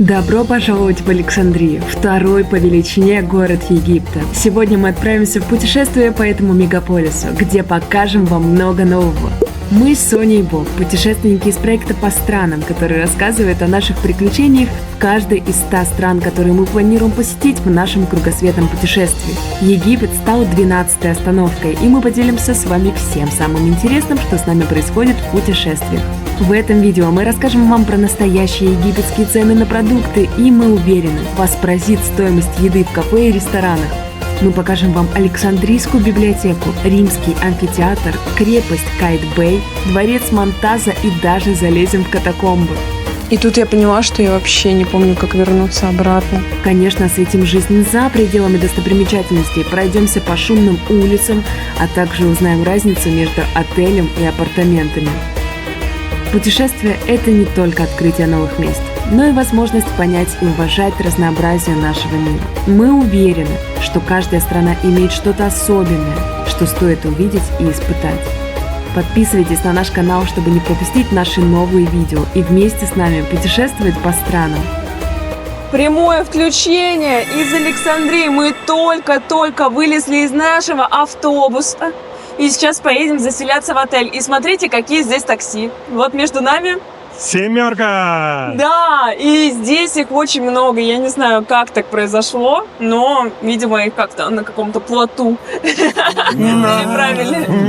Добро пожаловать в Александрию, второй по величине город Египта. Сегодня мы отправимся в путешествие по этому мегаполису, где покажем вам много нового. Мы Соня и Бог, путешественники из проекта «По странам», который рассказывает о наших приключениях в каждой из 100 стран, которые мы планируем посетить в нашем кругосветном путешествии. Египет стал 12-й остановкой, и мы поделимся с вами всем самым интересным, что с нами происходит в путешествиях. В этом видео мы расскажем вам про настоящие египетские цены на продукты, и мы уверены, вас поразит стоимость еды в кафе и ресторанах. Мы покажем вам Александрийскую библиотеку, римский амфитеатр, крепость Кайт-Бэй, дворец Монтаза и даже залезем в катакомбы. И тут я поняла, что я вообще не помню, как вернуться обратно. Конечно, осветим жизнь за пределами достопримечательностей, пройдемся по шумным улицам, а также узнаем разницу между отелем и апартаментами. Путешествие – это не только открытие новых мест, но и возможность понять и уважать разнообразие нашего мира. Мы уверены, что каждая страна имеет что-то особенное, что стоит увидеть и испытать. Подписывайтесь на наш канал, чтобы не пропустить наши новые видео и вместе с нами путешествовать по странам. Прямое включение из Александрии. Мы только-только вылезли из нашего автобуса. И сейчас поедем заселяться в отель. И смотрите, какие здесь такси. Вот между нами... Семерка! Да, и здесь их очень много. Я не знаю, как так произошло, но, видимо, их как-то на каком-то плоту. На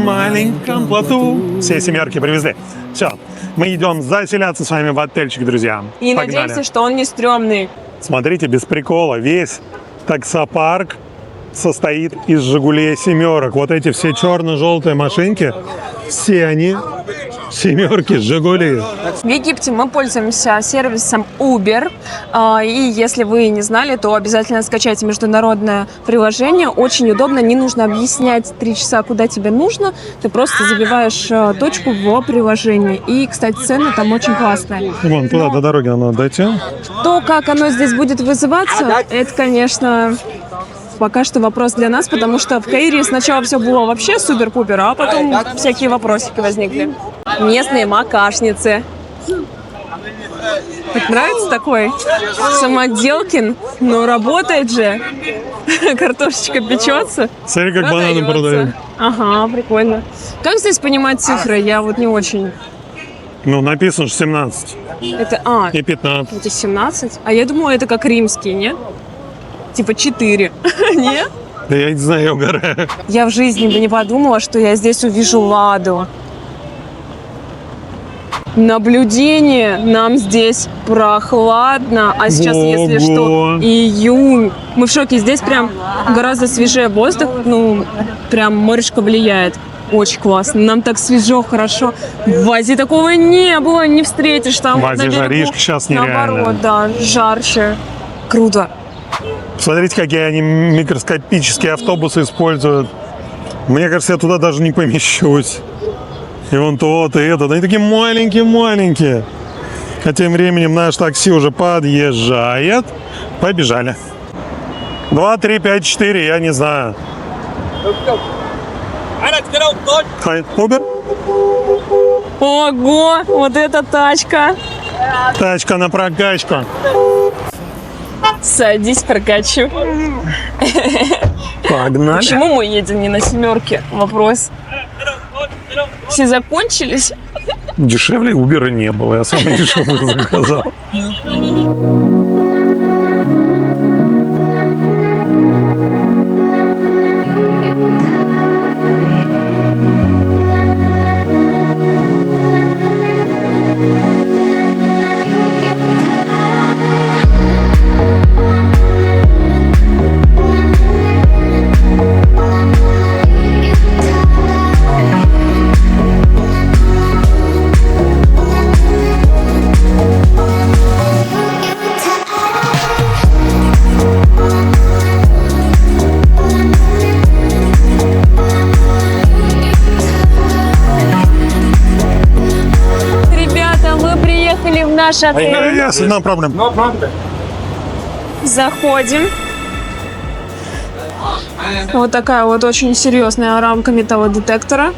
маленьком плоту. Все семерки привезли. Все, мы идем заселяться с вами в отельчик, друзья. И надеемся, что он не стрёмный. Смотрите, без прикола, весь таксопарк состоит из «Жигулей» семерок. Вот эти все черно-желтые машинки, все они семерки «Жигули». В Египте мы пользуемся сервисом Uber. И если вы не знали, то обязательно скачайте международное приложение. Очень удобно, не нужно объяснять 3 часа, куда тебе нужно. Ты просто забиваешь точку в приложении. И, кстати, цены там очень классные. Вон туда, до дороги надо дойти. То, как оно здесь будет вызываться, это, конечно... Пока что вопрос для нас, потому что в Каире сначала все было вообще супер-пупер, а потом всякие вопросики возникли. Местные макашницы. Хоть нравится такой самоделкин, но работает же. Картошечка печется. Смотри, как бананы продают. Ага, прикольно. Как здесь понимать цифры? Я вот не очень... Ну, написано, что 17. Это, и 15. Это 17? А я думала, это как римские, нет? Типа 4. Нет? Да я не знаю, я угораю. Я в жизни бы не подумала, что я здесь увижу ладу. Наблюдение. Нам здесь прохладно. А сейчас, если что, июнь. Мы в шоке. Здесь прям гораздо свежее воздух. Ну, прям моречко влияет. Очень классно. Нам так свежо, хорошо. В Азии такого не было. Не встретишь там. В Азии жаришка сейчас нереально. Наоборот, да. Жарче. Круто. Смотрите, какие они микроскопические автобусы используют. Мне кажется, я туда даже не помещусь. И вон тот, и этот. Они такие маленькие-маленькие. А тем временем наш такси уже подъезжает. Побежали. 2, 3, 5, 4, я не знаю. Uber? Ого, вот эта тачка. Тачка на прокачку. Садись, прокачу. Погнали. Почему мы едем не на семерке? Вопрос. Все закончились? Дешевле Uber не было. Я самый дешевый заказал. Наш отель. Yes, no problem. Заходим. Вот такая вот очень серьезная рамка металлодетектора.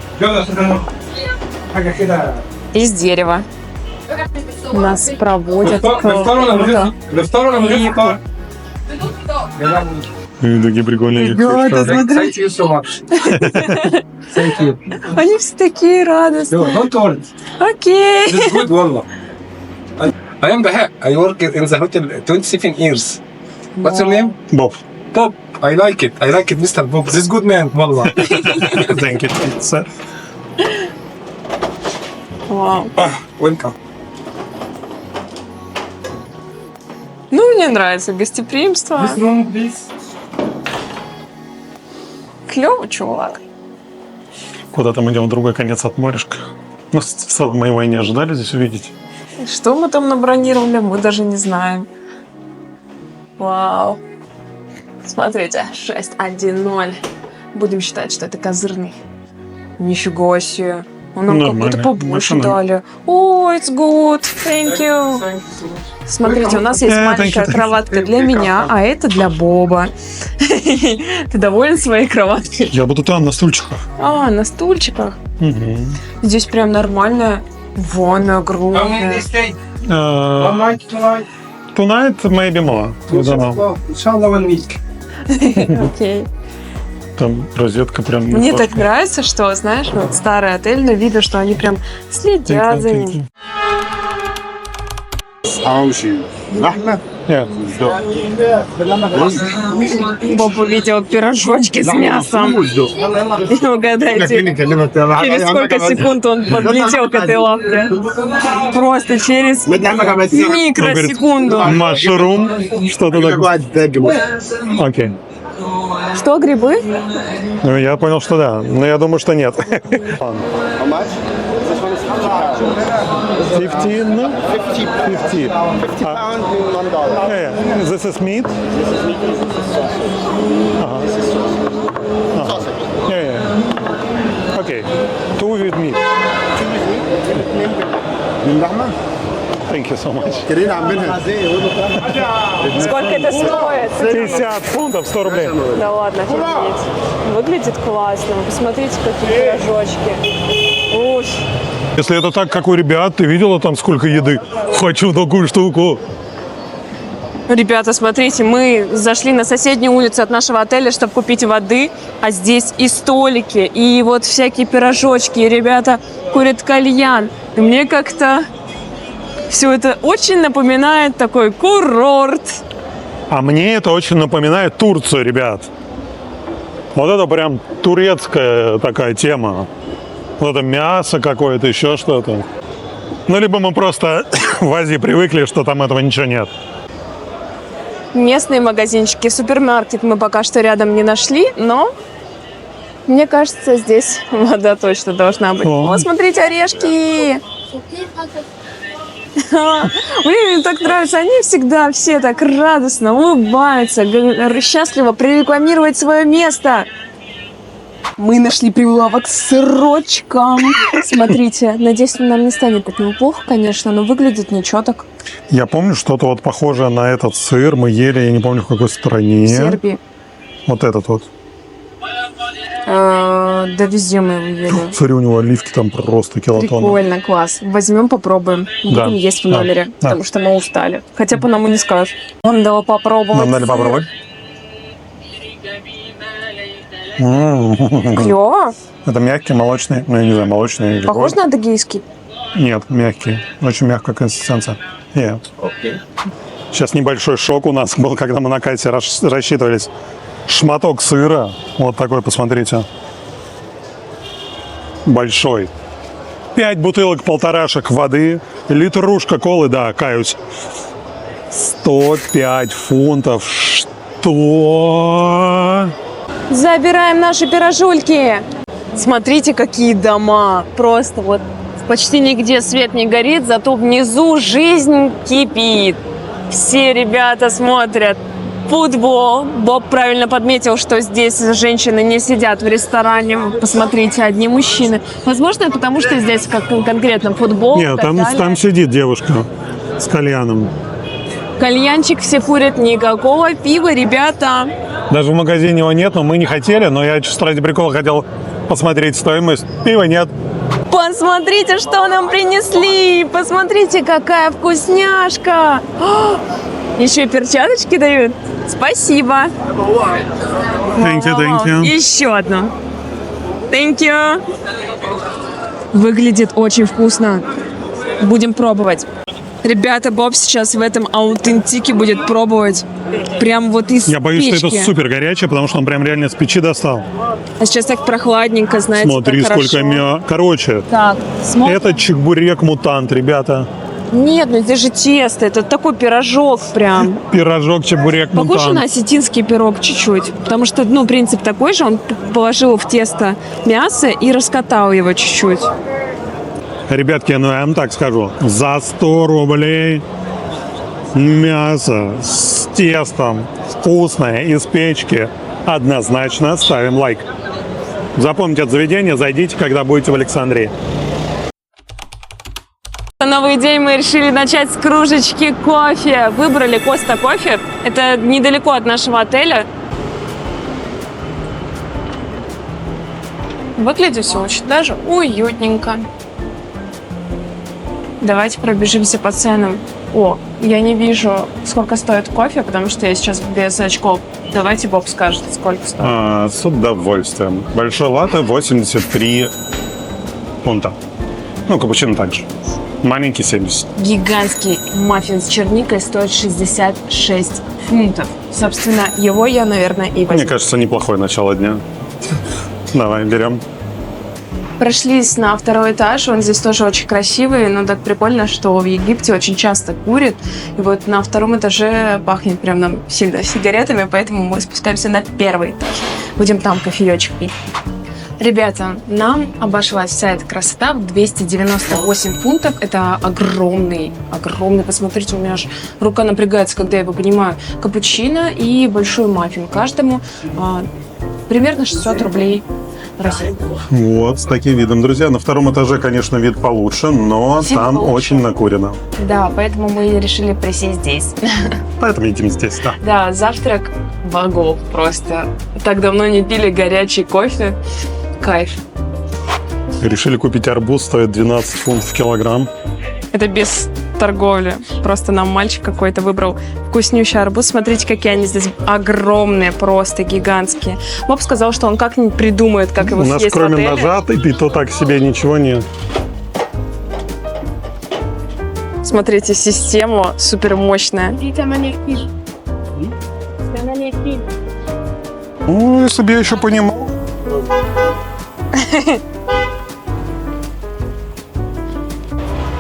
Из дерева. Нас проводят. И такие прикольные Ребята, девчонки. смотри. Thank you so much. Thank you. Они все такие радостные. No, don't worry. Окей. This is good, wallah. I am Baha. I work in the hotel 27 years. What's your name? Боб. Bob. I like it. I like it, Mr. Bob. This is good man, wallah. Thank you. Pizza. Вау. Welcome. Ну, мне нравится гостеприимство. This room, please. Клёвый чувак. Куда-то мы идем в другой конец от моришка. Ну, в целом, мы его и не ожидали здесь увидеть. Что мы там набронировали, мы даже не знаем. Вау. Смотрите, 6-1-0. Будем считать, что это козырный. Нифига себе. Он нам как Нормально. будто побольше Нормально. дали. О, it's good. Thank you. Thank you so much. Смотрите, у нас есть маленькая thank you. кроватка для меня, а это для Боба. Ты доволен своей кроваткой? Я буду там, на стульчиках. А, на стульчиках. Мгм. Здесь прям нормальная ванна How many огромная. days stay? Э, One night, tonight? Tonight, maybe more. I don't know. Inshallah, inshallah, 1 week. Окей. Там розетка прям... Мне так нравится, что, знаешь, вот старый отель, но видно, что они прям следят за ним. Нет, Боб увидел пирожочки с мясом. И угадайте, через сколько секунд он подлетел к этой лавке. Просто через микросекунду. Машрум, что-то такое. Окей. Что, грибы? Ну, я понял, что да, но я думаю, что нет. 15? 50. This is meat? Okay. Two with meat. Thank you so much. Сколько это стоит? 50 фунтов, 100 рублей. Да ладно, офигеть. Выглядит классно. Посмотрите, какие пирожочки. Уж. Если это так, как у ребят, ты видела там сколько еды? Хочу такую штуку. Ребята, смотрите, мы зашли на соседнюю улицу от нашего отеля, чтобы купить воды, а здесь и столики, и вот всякие пирожочки, и ребята курят кальян. И мне как-то все это очень напоминает такой курорт. А мне это очень напоминает Турцию, ребят. Вот это прям турецкая такая тема. Вот это мясо какое-то, еще что-то. Ну, либо мы просто в Азии привыкли, что там этого ничего нет. Местные магазинчики, супермаркет мы пока что рядом не нашли, но мне кажется, здесь вода точно должна быть. О. О, смотрите, орешки! Мне так нравится, они всегда все так радостно улыбаются, счастливо прорекламировать свое место. Мы нашли прилавок с сырочком. Смотрите, надеюсь, нам не станет от него плохо, конечно, но выглядит ничего так. Я помню что-то вот похожее на этот сыр. Мы ели, я не помню, в какой стране. В Сербии. Вот этот вот. Да везде мы его ели. Смотри, у него оливки там просто килотонны. Прикольно, класс. Возьмем, попробуем. Да. Будем есть в Да. номере, Да. потому что мы устали. Хотя по нам и не скажешь. Он дал попробовать. Нам дали попробовать. Клево. Это мягкий, молочный. Ну, я не знаю, молочный или Похож какой. на адыгейский? Нет, мягкий. Очень мягкая консистенция. Сейчас небольшой шок у нас был, когда мы на кассе рассчитывались. Шматок сыра. Вот такой, посмотрите. Большой. 5 бутылок полторашек воды. Литрушка колы, да, каюсь. 105 фунтов. Что? Забираем наши пирожульки. Смотрите, какие дома. Просто вот почти нигде свет не горит, зато внизу жизнь кипит. Все ребята смотрят футбол. Боб правильно подметил, что здесь женщины не сидят в ресторане. Посмотрите, одни мужчины. Возможно, это потому, что здесь как конкретно футбол. Нет, там сидит девушка с кальяном. Кальянчик все курят, никакого пива, ребята. Даже в магазине его нет, но мы не хотели. Но я чисто ради прикола хотел посмотреть стоимость. Пива нет. Посмотрите, что нам принесли! Посмотрите, какая вкусняшка! О, еще и перчаточки дают. Спасибо. Thank you. Еще одну. Thank you. Выглядит очень вкусно. Будем пробовать. Ребята, Боб сейчас в этом аутентике будет пробовать прям вот из Я боюсь, печки. что это супер горячее, потому что он прям реально с печи достал. А сейчас так прохладненько, знаете, Смотри, так сколько хорошо. мяса. Короче, Так, смотрим. это чебурек-мутант, ребята. Нет, ну здесь же тесто, это такой пирожок прям. Пирожок, чебурек-мутант. Похож на осетинский пирог чуть-чуть, потому что, ну, принцип такой же, он положил в тесто мясо и раскатал его чуть-чуть. Ребятки, ну я вам так скажу. За 100 рублей мясо с тестом вкусное из печки. Однозначно ставим лайк. Запомните это заведение, зайдите, когда будете в Александрии. Новый день мы решили начать с кружечки кофе. Выбрали Коста кофе. Это недалеко от нашего отеля. Выглядит все очень даже уютненько. Давайте пробежимся по ценам. О, я не вижу, сколько стоит кофе, потому что я сейчас без очков. Давайте Боб скажет, сколько стоит. С удовольствием. Большой латте 83 фунта. Ну, капучино также. Маленький 70. Гигантский маффин с черникой стоит 66 фунтов. Собственно, его я, наверное, и возьму. Мне кажется, неплохое начало дня. Давай, берем. Прошлись на второй этаж, он здесь тоже очень красивый, но так прикольно, что в Египте очень часто курят, и вот на втором этаже пахнет прям нам сильно сигаретами, поэтому мы спускаемся на первый этаж. Будем там кофеечек пить. Ребята, нам обошлась вся эта красота в 298 фунтов. Это огромный, посмотрите, у меня аж рука напрягается, когда я его понимаю. Капучино и большой маффин. Каждому примерно 600 рублей. России. Вот, с таким видом, друзья. На втором этаже, конечно, вид получше, но Вид там получше. очень накурено. Да, поэтому мы решили присесть здесь. Поэтому едим здесь, да. Да, завтрак богов просто. Так давно не пили горячий кофе. Кайф. Решили купить арбуз, стоит 12 фунтов в килограмм. Это без торговли. Просто нам мальчик какой-то выбрал вкуснющий арбуз. Смотрите, какие они здесь огромные, просто гигантские. Боб сказал, что он как-нибудь придумает, как его У нас съесть в кроме отеле. ножа, и то так себе ничего нет. Смотрите, система супер мощная. Ну, если бы я еще понимал.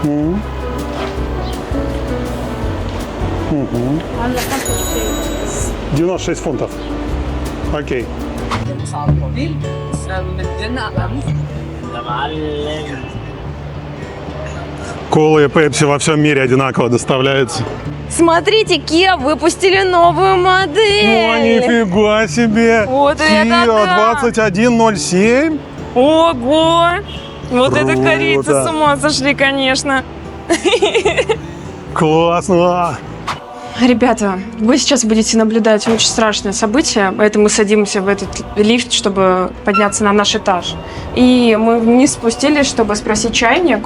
М. Мгм. 96 фунтов. Окей. Кола и пепси во всем мире одинаково доставляются. Смотрите, Kia выпустили новую модель. О, нифига себе! Вот это Kia да! 2107? Ого! Вот это Круто. корейцы с ума сошли, конечно. Классно! Ребята, вы сейчас будете наблюдать очень страшное событие, поэтому мы садимся в этот лифт, чтобы подняться на наш этаж. И мы вниз спустились, чтобы спросить чайник,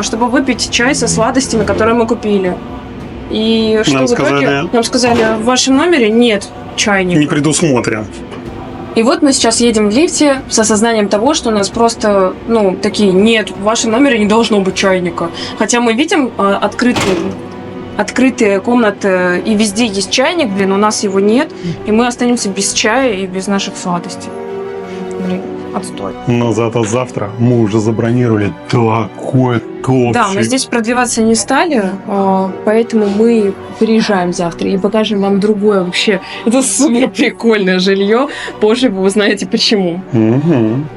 чтобы выпить чай со сладостями, которые мы купили. И что Нам в итоге? сказали- Нам сказали, в вашем номере нет чайника. Не предусмотрен. И вот мы сейчас едем в лифте с осознанием того, что у нас просто, такие, нет, в вашем номере не должно быть чайника. Хотя мы видим открытые комнаты, и везде есть чайник, у нас его нет, и мы останемся без чая и без наших сладостей. Блин, отстой. Но зато завтра мы уже забронировали такой кофе. Да, мы здесь продвигаться не стали, поэтому мы приезжаем завтра и покажем вам другое вообще. Это супер прикольное жилье. Позже вы узнаете почему. Мгм.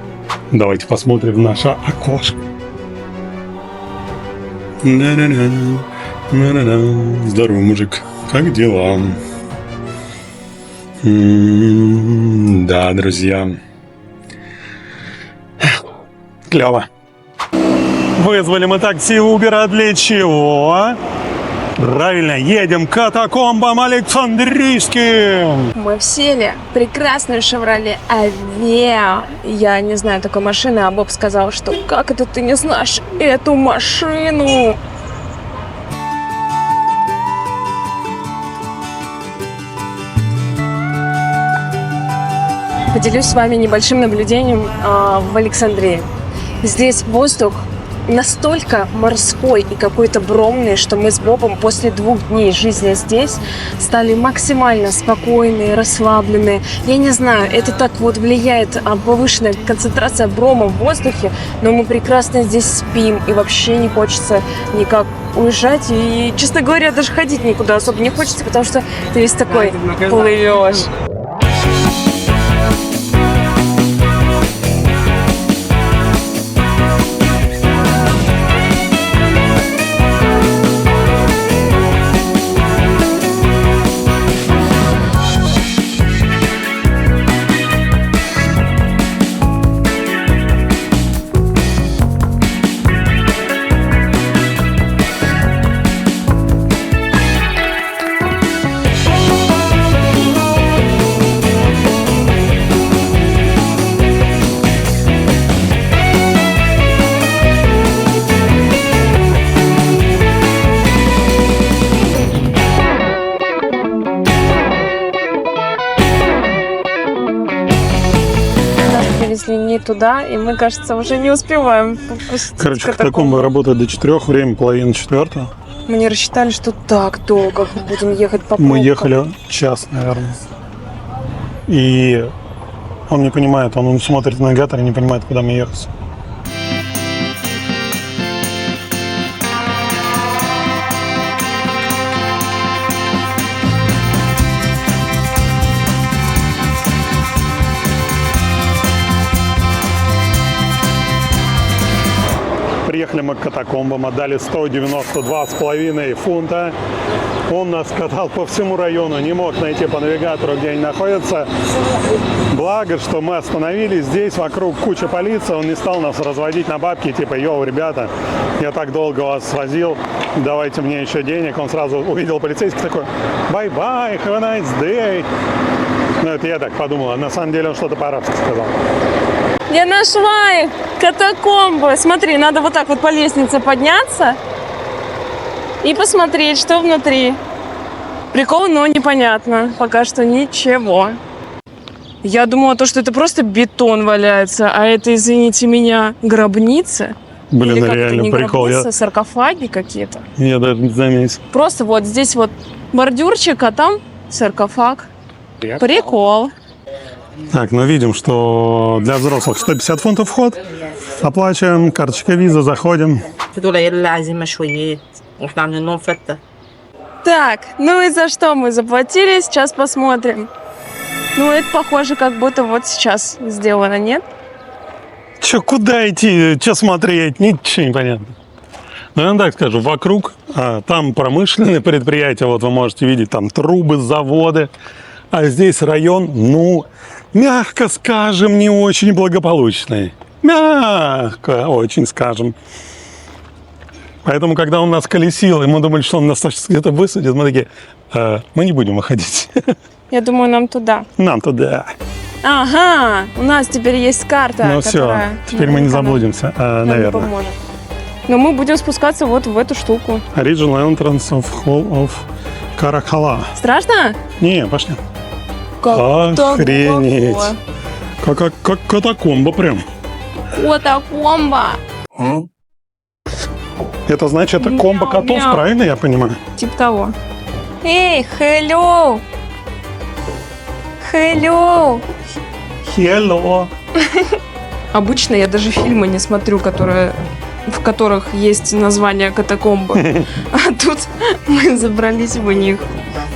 Давайте посмотрим в наше окошко. На-на-на, на-на-на. Здорово, мужик. Как дела? Да, друзья. Клево. Вызвали мы такси Uber, а для чего? Правильно, едем к катакомбам Александрийским. Мы сели в прекрасную «Шевроле Авео». Я не знаю такой машины, а Боб сказал, что как это ты не знаешь эту машину? Поделюсь с вами небольшим наблюдением в Александрии. Здесь воздух настолько морской и какой-то бромный, что мы с Бобом после 2 дней жизни здесь стали максимально спокойные, расслабленные. Я не знаю, это так вот влияет повышенная концентрация брома в воздухе, но мы прекрасно здесь спим, и вообще не хочется никак уезжать. И, честно говоря, даже ходить никуда особо не хочется, потому что ты весь такой плывешь. Если не туда, и мы, кажется, уже не успеваем. Короче, катакомбы работают до 4, время половина 4. Мы не рассчитали, что так долго мы будем ехать по пробкам. Мы ехали час, наверное. И он не понимает, он смотрит на навигатор и не понимает, куда мы ехать. Приехали мы к катакомбам, отдали 192,5 фунта. Он нас катал по всему району, не мог найти по навигатору, где они находятся. Благо, что мы остановились здесь, вокруг куча полиции, он не стал нас разводить на бабки, типа, йоу, ребята, я так долго вас свозил, давайте мне еще денег. Он сразу увидел полицейских, такой, bye-bye, have a nice day. Ну, это я так подумал, а на самом деле он что-то по-арабски сказал. Я нашла их! Катакомбы! Смотри, надо вот так вот по лестнице подняться и посмотреть, что внутри. Прикол, но непонятно. Пока что ничего. Я думала, что это просто бетон валяется, а это, извините меня, гробница. Блин, или реально не прикол. Гробница, саркофаги какие-то. Я даже не заметил. Просто вот здесь вот бордюрчик, а там саркофаг. Прикол. Так, ну видим, что для взрослых 150 фунтов вход. Оплачиваем, карточка виза, заходим. Так, ну и за что мы заплатили, сейчас посмотрим. Ну, это похоже, как будто вот сейчас сделано, нет? Че, куда идти, че смотреть, ничего не понятно. Ну, я так скажу, вокруг там промышленные предприятия, вот вы можете видеть, там трубы, заводы. А здесь район, ну, мягко скажем, не очень благополучный. Мягко, очень скажем. Поэтому, когда он нас колесил, и мы думали, что он нас где-то высадит, мы такие, мы не будем выходить. Я думаю, нам туда. Нам туда. Ага, у нас теперь есть карта, Ну все, теперь мы не заблудимся, наверное. Поможет. Но мы будем спускаться вот в эту штуку. Original entrance of Hall of Каракала. Страшно? Не, пошли. Как охренеть. Как катакомба прям. Катакомба. Это значит, это комбо котов, мяу. правильно я понимаю? Типа того. Эй, hello! Hello! Hello. Обычно я даже фильмы не смотрю, в которых есть название катакомбы. А тут мы забрались в них.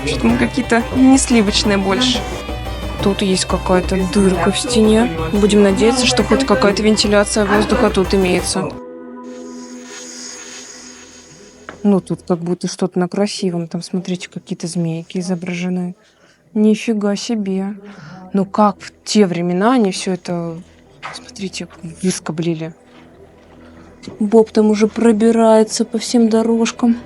Что-то мы какие-то не сливочные больше. Тут есть какая-то дырка в стене. Будем надеяться, что хоть какая-то вентиляция воздуха тут имеется. Ну, тут как будто что-то на красивом. Там, смотрите, какие-то змейки изображены. Нифига себе. Ну, как в те времена они все это, смотрите, выскоблили. Боб там уже пробирается по всем дорожкам.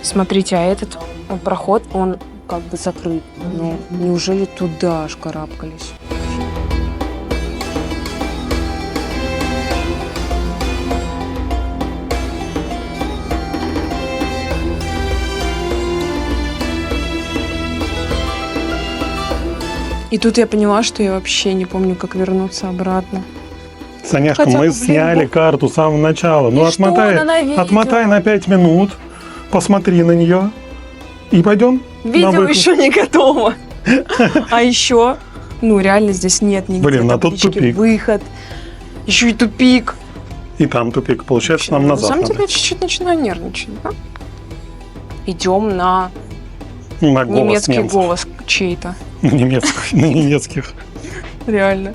Смотрите, а этот проход, он как бы закрыт. Ну, неужели туда аж карабкались? И тут я поняла, что я вообще не помню, как вернуться обратно. Саняшка, Хотя бы, мы блин, сняли карту с самого начала. Ну, И что она на видео? отмотай на 5 минут, посмотри на нее и пойдем. на Видео выход. еще не готово. А еще, ну реально здесь нет нигде Блин, а тут таблички тупик. «Выход». Еще и тупик. И там тупик. Получается, нам На назад самом надо. деле, я чуть-чуть начинаю нервничать. Да? Идем на На голос немецкий немцев. голос чей-то. На немецких Реально.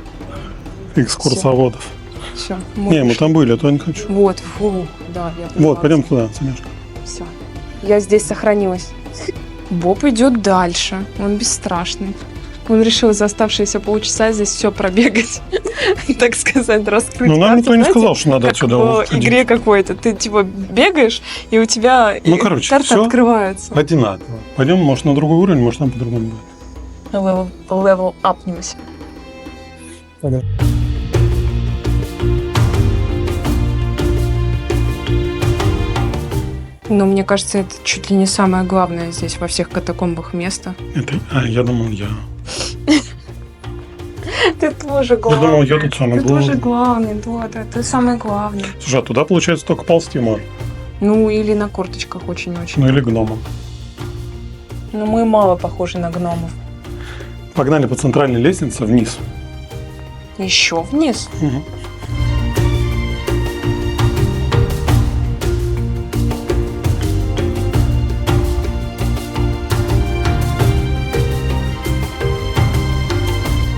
экскурсоводов. Все. Не, мы там были, а то не хочу. Вот, фу, да, я поняла. Вот, пойдем туда, Саняшка. Все. Я здесь сохранилась. Боб идет дальше. Он бесстрашный. Он решил за оставшиеся полчаса здесь все пробегать. Так сказать, раскрыть. Ну, нам карту. никто не Знаете, сказал, что надо как отсюда в уходить. игре какой-то. Ты типа бегаешь, и у тебя Ну, короче, карта всё открывается. Одинаково. Пойдем, может, на другой уровень, может, там по-другому будет. Левел апнемся. Но мне кажется, это чуть ли не самое главное здесь во всех катакомбах место. Я думал, я. Ты тоже Я думал, я тут самый Ты тоже главный. главный, да, ты самый главный. Слушай, а туда, получается, только ползти можно. Ну, или на корточках очень-очень. Ну, или гномом. Но мы мало похожи на гномов. Погнали по центральной лестнице вниз. Еще вниз. Мгм.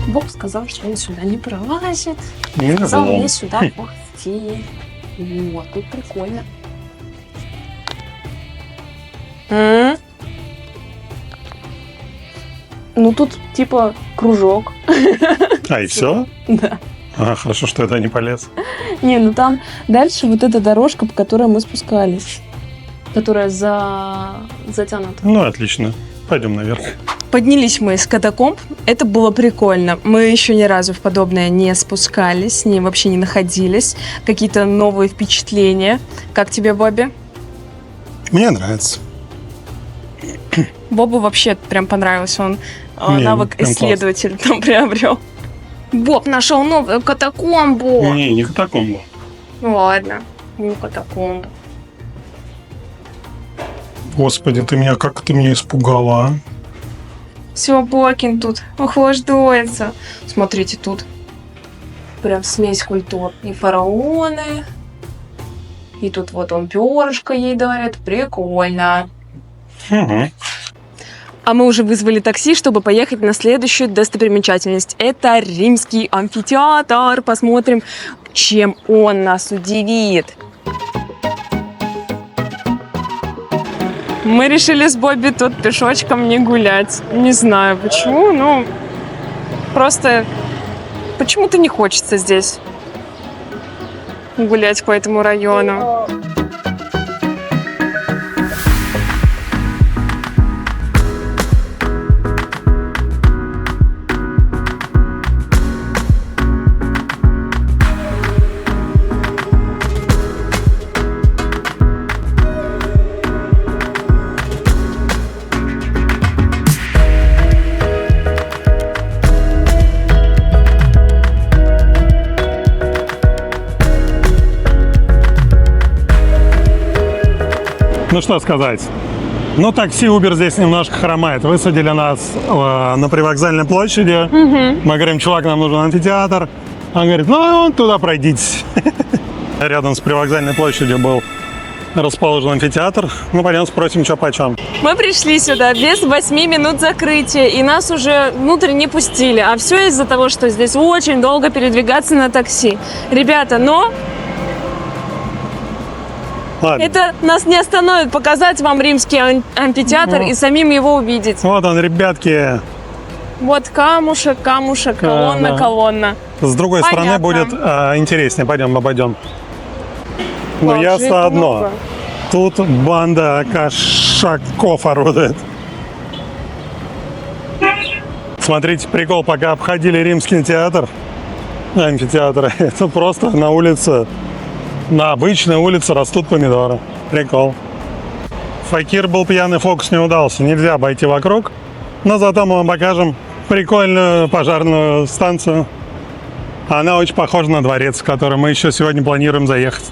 Бог сказал, что он сюда не пролазит. Не Сказал знаю. мне сюда пойти. Вот, тут прикольно. Ну, тут типа кружок. А, и все? Да. А, хорошо, что я туда не полез. Не, ну там дальше вот эта дорожка, по которой мы спускались. Которая затянута. Ну, отлично. Пойдем наверх. Поднялись мы из катакомб. Это было прикольно. Мы еще ни разу в подобное не спускались, вообще не находились. Какие-то новые впечатления. Как тебе, Бобби? Мне нравится. Бобу вообще прям понравился. Он Не, навык прям исследователь там приобрел. Боб нашел новую катакомбу. Не катакомбу. Ладно, не катакомбу. Господи, как ты меня испугала, а? Все, Бокин тут охлаждается. Смотрите, тут прям смесь культур. И фараоны, и тут вот он перышко ей дарит. Прикольно. Угу. А мы уже вызвали такси, чтобы поехать на следующую достопримечательность. Это Римский амфитеатр. Посмотрим, чем он нас удивит. Мы решили с Бобби тут пешочком не гулять. Не знаю почему, но просто почему-то не хочется здесь гулять по этому району. Ну что сказать. Ну, такси, Uber здесь немножко хромает. Высадили нас на привокзальной площади. Мы говорим, чувак, нам нужен амфитеатр. Он говорит, ну, туда пройдитесь. Рядом с привокзальной площадью был расположен амфитеатр. Ну, пойдем спросим, что почем. Мы пришли сюда без 8 минут закрытия, и нас уже внутрь не пустили. А все из-за того, что здесь очень долго передвигаться на такси. Ребята, но Ладно. это нас не остановит показать вам римский амфитеатр и самим его увидеть. Вот он, ребятки. Вот камушек, колонна, да. колонна. С другой стороны Понятно. будет интереснее. Пойдем, обойдем. Но Вау, ясно жить одно. много. Тут банда кошаков орудует. Смотрите, прикол, пока обходили римский театр, амфитеатр, это просто на улице, на обычной улице растут помидоры. Прикол. Факир был пьяный, фокус не удался, нельзя обойти вокруг, но зато мы вам покажем прикольную пожарную станцию. Она очень похожа на дворец, в который мы еще сегодня планируем заехать.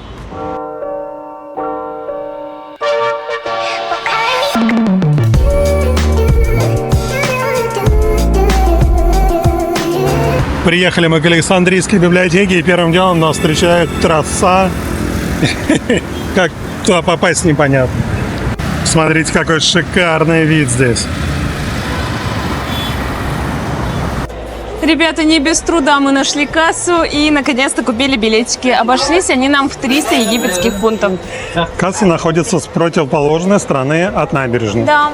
Приехали мы к Александрийской библиотеке, и первым делом нас встречает трасса. Как туда попасть, непонятно. Смотрите, какой шикарный вид здесь. Ребята, не без труда мы нашли кассу и наконец-то купили билетики. Обошлись они нам в 300 египетских фунтов. Касса находится с противоположной стороны от набережной. Да.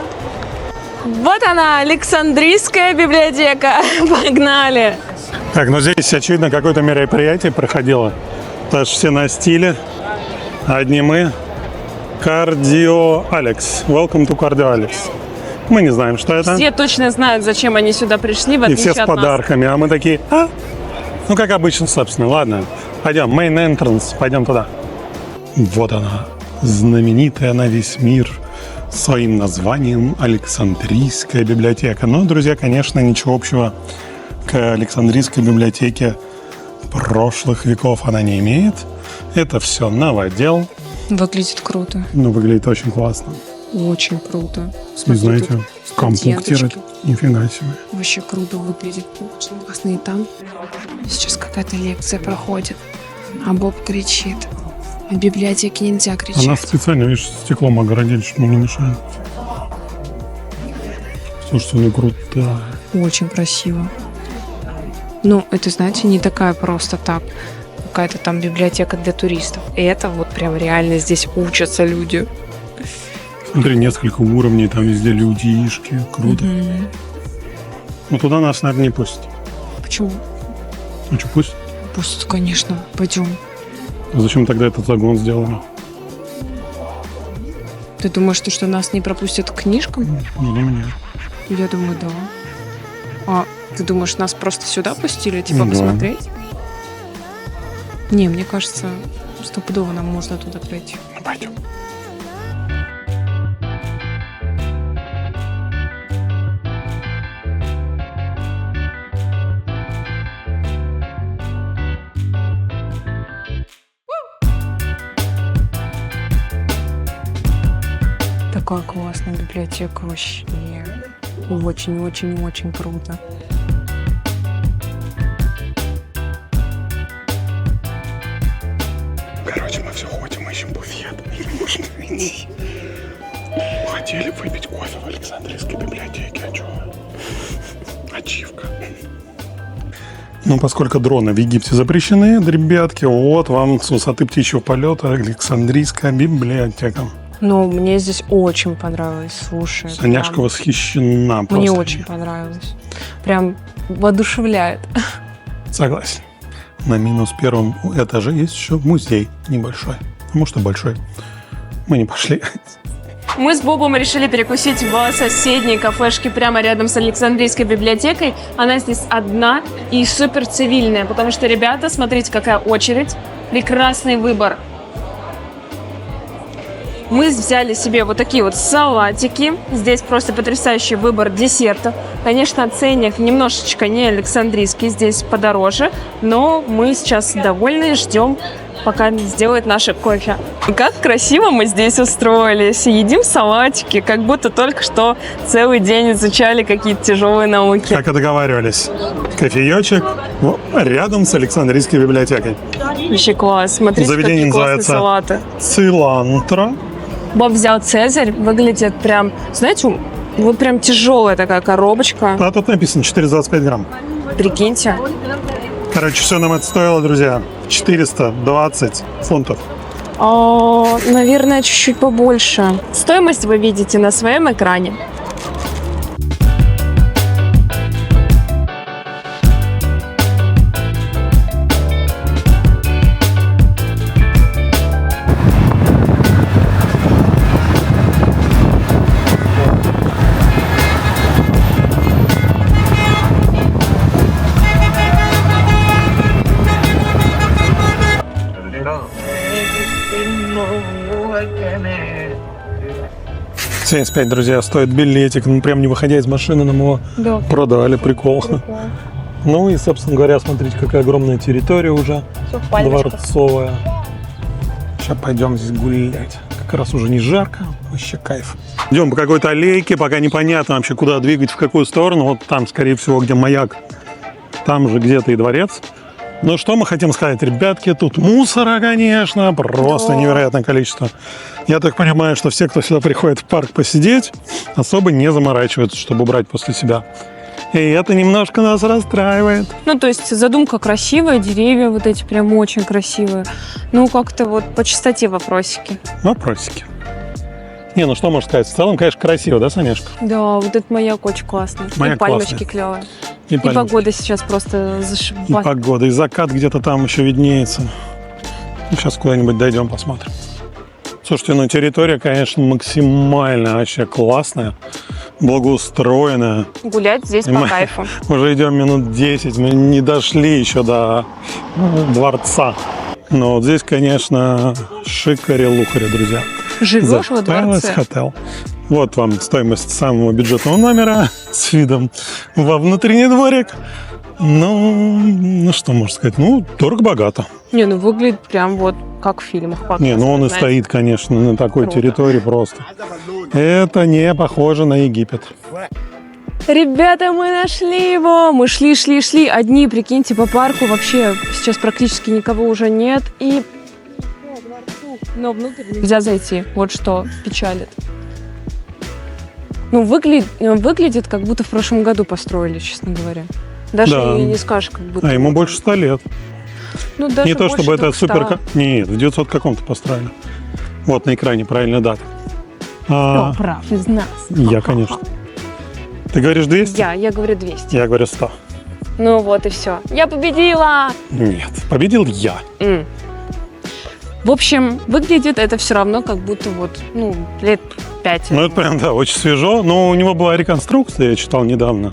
Вот она, Александрийская библиотека. Погнали! Так, ну здесь, очевидно, какое-то мероприятие проходило. Потому что все на стиле. Одни мы. Cardio Alex. Welcome to Cardio Alex. Мы не знаем, что это. Все точно знают, зачем они сюда пришли, в И отличие все с от нас. подарками. А мы такие, ну, как обычно, собственно. Ладно, пойдем. Main entrance. Пойдем туда. Вот она. Знаменитая на весь мир своим названием Александрийская библиотека. Но, друзья, конечно, ничего общего к Александрийской библиотеке прошлых веков она не имеет. Это все новодел. Выглядит круто. Ну, выглядит очень классно. Очень круто. И знаете, компьютер. Нифига себе. Вообще круто выглядит. Очень классно. И там сейчас какая-то лекция проходит. А Боб кричит. В библиотеке нельзя кричать. Она специально, видишь, стеклом огородили, чтобы не мешает. Слушайте, ну крутая. Очень красиво. Ну, это, знаете, не такая просто так. Какая-то там библиотека для туристов. Это вот прям реально здесь учатся люди. Смотри, несколько уровней, там везде людишки. Круто. Ну, туда нас, наверное, не пустят. Почему? Ну, что, пусть? Пусть, конечно. Пойдем. А зачем тогда этот загон сделали? Ты думаешь, что нас не пропустят к книжкам? Ну, думаю, нет. Я думаю, да. А ты думаешь, нас просто сюда пустили, типа, Да. посмотреть? Не, мне кажется, стопудово нам можно туда пройти. Ну, пойдем. Такая классная библиотека вообще. Очень-очень-очень круто. Короче, мы все ходим, ищем буфет. Не можем найти. Хотели выпить кофе в Александрийской библиотеке. А чё? Ачивка. Ну, поскольку дроны в Египте запрещены, ребятки, вот вам с высоты птичьего полета Александрийская библиотека. Ну, мне здесь очень понравилось, слушай. Соняшка прям восхищена просто. Мне очень понравилось. Прям воодушевляет. Согласен. На минус первом этаже есть еще музей небольшой. А может и большой. Мы не пошли. Мы с Бобом решили перекусить в соседней кафешке прямо рядом с Александрийской библиотекой. Она здесь одна и супер цивильная, потому что, ребята, смотрите, какая очередь. Прекрасный выбор. Мы взяли себе вот такие вот салатики. Здесь просто потрясающий выбор десертов. Конечно, ценник немножечко не александрийский, здесь подороже. Но мы сейчас довольны и ждем, пока сделают наше кофе. Как красиво мы здесь устроились. Едим салатики, как будто только что целый день изучали какие-то тяжелые науки. Как и договаривались. Кофеечек рядом с Александрийской библиотекой. Вообще класс. Смотрите, Заведение какие классные называется салаты. Цилантро. Боб взял Цезарь. Выглядит прям, знаете, вот прям тяжелая такая коробочка. А тут написано 425 грамм. Прикиньте. Короче, все нам это стоило, друзья. 420 фунтов. Наверное, чуть-чуть побольше. Стоимость вы видите на своем экране. 75, друзья, стоит билетик. Ну, прям не выходя из машины, нам его Да. продали. Прикол. Ну и, собственно говоря, смотрите, какая огромная территория уже. Всё в пальмочках. Дворцовая. Сейчас пойдем здесь гулять. Как раз уже не жарко, вообще кайф. Идем по какой-то аллейке, пока непонятно вообще, куда двигать, в какую сторону. Вот там, скорее всего, где маяк, там же где-то и дворец. Но что мы хотим сказать, ребятки, тут мусора, конечно, просто Да. невероятное количество. Я так понимаю, что все, кто сюда приходит в парк посидеть, особо не заморачиваются, чтобы убрать после себя. И это немножко нас расстраивает. Ну, то есть задумка красивая, деревья вот эти прям очень красивые. Ну, как-то вот по чистоте вопросики. Вопросики. Не, ну что можно сказать? В целом, конечно, красиво, да, Санешка? Да, вот этот маяк очень классный. Маяк и пальмочки классный. клевые. И И пальмочки. погода сейчас просто И зашибает. погода, и закат где-то там еще виднеется. Ну, сейчас куда-нибудь дойдем, посмотрим. Слушайте, ну территория, конечно, максимально вообще классная, благоустроенная. Гулять здесь И по мы кайфу. уже идем минут 10, мы не дошли еще до дворца. Но вот здесь, конечно, шикари-лухари, друзья. Живешь во The Palace дворце. Hotel. Вот вам стоимость самого бюджетного номера с видом во внутренний дворик. Ну что можно сказать? Ну, дорого-богато. Не, ну выглядит прям вот как в фильмах. Не, ну он и знаете. стоит, конечно, на такой Круто. территории просто. Это не похоже на Египет. Ребята, мы нашли его! Мы шли. Одни, прикиньте, по парку. Вообще сейчас практически никого уже нет. И но внутрь нельзя зайти. Вот что печалит. Ну, выглядит, как будто в прошлом году построили, честно говоря. Даже Да. не скажешь, как будто. А ему больше 100 лет. Ну, даже Не то, больше чтобы это 200. супер... Нет, в 900 каком-то построили. Вот на экране правильная дата. Кто прав из нас? Я, конечно. Ты говоришь 200? Я говорю 200. Я говорю 100. Ну вот и все. Я победила! Нет, победил я. В общем, выглядит это все равно, как будто вот, лет 5. Ну, это прям, да, очень свежо. Но у него была реконструкция, я читал недавно.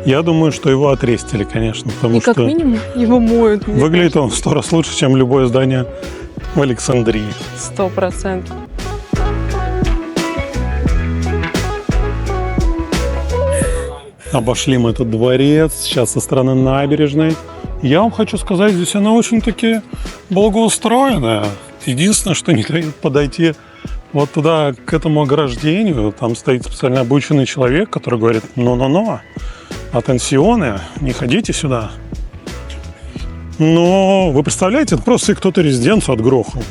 Я думаю, что его отрестили, конечно, потому И как что минимум его моют. мне выглядит он в 100 раз лучше, чем любое здание в Александрии. кажется. 100%. Обошли мы этот дворец, сейчас со стороны набережной. Я вам хочу сказать, здесь она очень-таки благоустроенная. Единственное, что не дает подойти вот туда, к этому ограждению. Там стоит специально обученный человек, который говорит: «Но-но-но, атенсионе, не ходите сюда». Но вы представляете, это просто кто-то резиденцию отгрохал.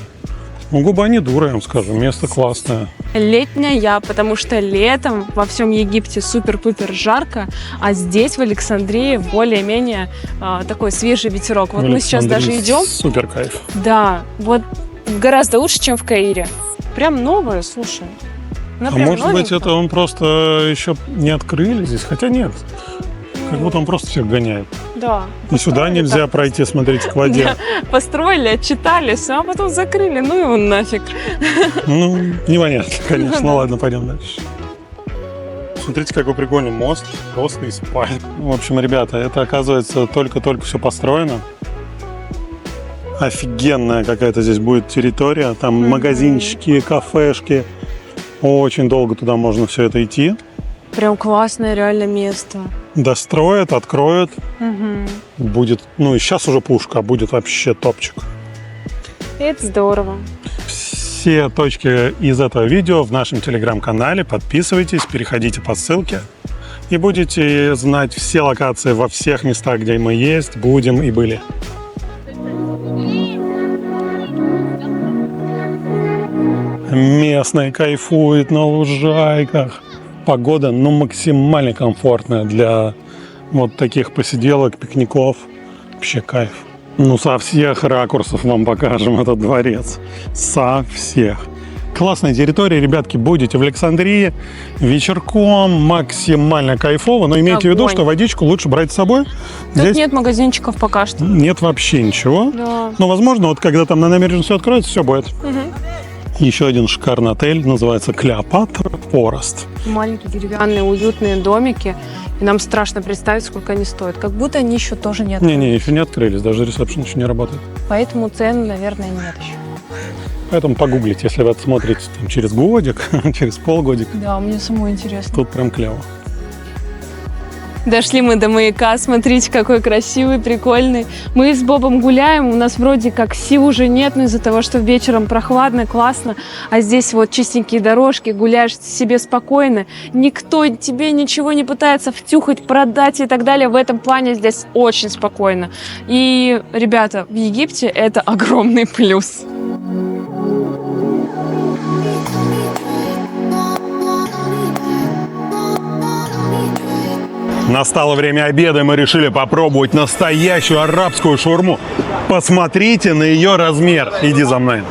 Ну, губа не дура, я вам скажу, место классное. Летняя, потому что летом во всем Египте супер-пупер жарко, а здесь, в Александрии, более-менее такой свежий ветерок. Вот мы сейчас даже идем. Супер кайф. Да, вот гораздо лучше, чем в Каире. Прям новое, слушай. Она А прям может быть, новенькая. это он просто еще не открыли здесь? Хотя нет. Как будто он просто всех гоняет. Да. И сюда Построили нельзя так. пройти, смотрите, к воде. Построили, отчитались, а потом закрыли. Ну его нафиг. Ну, непонятно, конечно. Да. Ну ладно, пойдем дальше. Смотрите, какой прикольный мост. Просто из пальм. В общем, ребята, это, оказывается, только-только все построено. Офигенная какая-то здесь будет территория. Там магазинчики, кафешки. Очень долго туда можно все это идти. Прям классное реально место. Достроят, откроют. Мгм. Будет, ну и сейчас уже пушка, а будет вообще топчик. Это здорово. Все точки из этого видео в нашем телеграм-канале. Подписывайтесь, переходите по ссылке. И будете знать все локации во всех местах, где мы есть, будем и были. Местные кайфуют на лужайках. Погода, максимально комфортная для вот таких посиделок, пикников. Вообще кайф. Со всех ракурсов вам покажем этот дворец. Со всех. Классная территория, ребятки, будете в Александрии вечерком, максимально кайфово, но имейте в виду, Огонь. что водичку лучше брать с собой. Тут Здесь нет магазинчиков пока что. нет вообще ничего. Да. Но, возможно, вот когда там на набережной все откроется, все будет. Мгм. Еще один шикарный отель, называется Клеопатра Форест. Маленькие деревянные уютные домики. И нам страшно представить, сколько они стоят. Как будто они еще тоже не открылись. Не-не, еще не открылись, даже ресепшн еще не работает. Поэтому цен, наверное, нет еще. Поэтому погуглите, если вы это смотрите там, через годик, через полгодик. Да, мне самой интересно. Тут прям клево. Дошли мы до маяка, смотрите, какой красивый, прикольный. Мы с Бобом гуляем, у нас вроде как сил уже нет, но из-за того, что вечером прохладно, классно, а здесь вот чистенькие дорожки, гуляешь себе спокойно, никто тебе ничего не пытается втюхать, продать и так далее. В этом плане здесь очень спокойно. И, ребята, в Египте это огромный плюс. Настало время обеда, и мы решили попробовать настоящую арабскую шаурму. Посмотрите на ее размер. Иди за мной.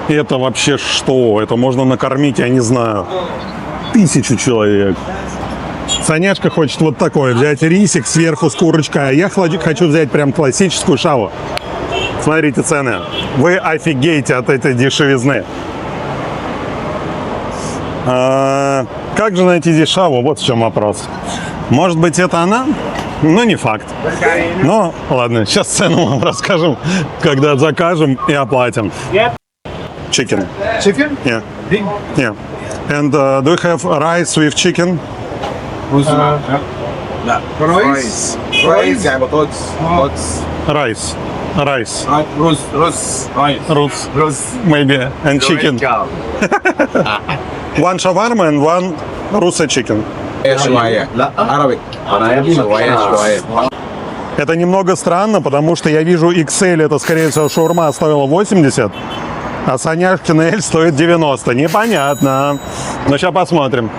Это вообще что? Это можно накормить, я не знаю, 1000 человек. Саняшка хочет вот такое взять рисик сверху с курочкой, а я хочу взять прям классическую шаву. Смотрите цены. Вы офигеете от этой дешевизны. Как же найти здесь шаву? Вот в чем вопрос. Может быть, это она? Ну, не факт. Но, ладно, сейчас цену вам расскажем, когда закажем и оплатим. Chicken. Chicken? Yeah. Yeah. And do you have rice with chicken? Rice. Rice يعني بطاطس. Rice. Rice. رز. Rice. Rus. Maybe. And chicken. One shawarma and one rusa chicken. شوية. لا عربي. شوية. Это немного странно, потому что я вижу XL, это, скорее всего, шаурма стоила 80, а Саняшкина L стоит 90. Непонятно. Но сейчас посмотрим.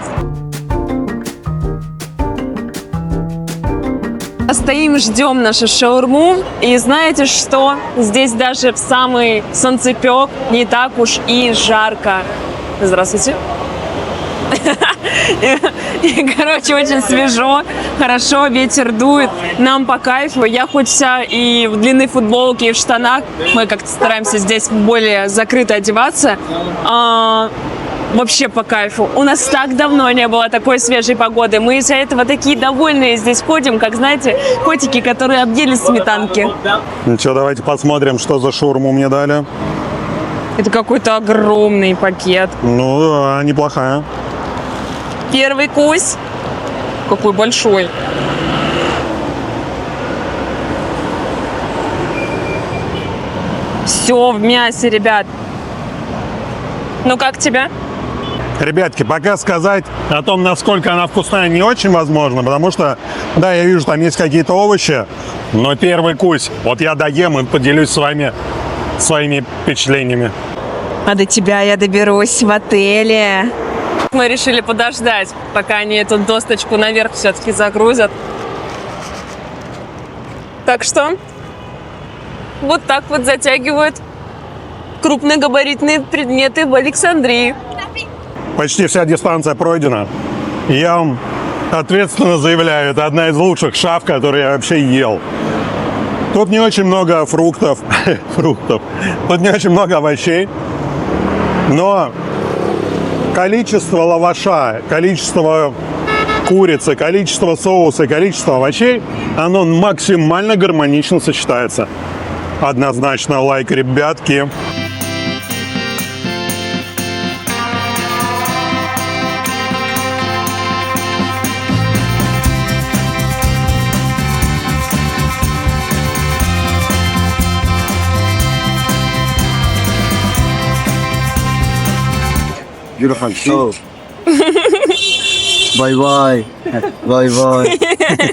Стоим, ждем нашу шаурму. И знаете что? Здесь даже в самый солнцепек не так уж и жарко. Здравствуйте. И, короче, очень свежо, хорошо, ветер дует, нам по кайфу. Я хоть вся и в длинной футболке, и в штанах, мы как-то стараемся здесь более закрыто одеваться. Вообще по кайфу. У нас так давно не было такой свежей погоды. Мы из-за этого такие довольные здесь ходим, как, знаете, котики, которые объелись сметанки. Ну что, давайте посмотрим, что за шаурму мне дали. Это какой-то огромный пакет. Ну да, неплохая. Первый кусь. Какой большой. Все в мясе, ребят. Ну как тебе? Ребятки, пока сказать о том, насколько она вкусная, не очень возможно, потому что, да, я вижу, там есть какие-то овощи, но первый кусь, вот я доем и поделюсь с вами своими впечатлениями. А до тебя я доберусь в отеле. Мы решили подождать, пока они эту досточку наверх все-таки загрузят. Так что вот так вот затягивают крупногабаритные предметы в Александрии. Почти вся дистанция пройдена. Я вам ответственно заявляю, это одна из лучших шав, которые я вообще ел. Тут не очень много фруктов. Тут не очень много овощей. Но количество лаваша, количество курицы, количество соуса, количество овощей, оно максимально гармонично сочетается. Однозначно лайк, ребятки. Beautiful show. باي باي.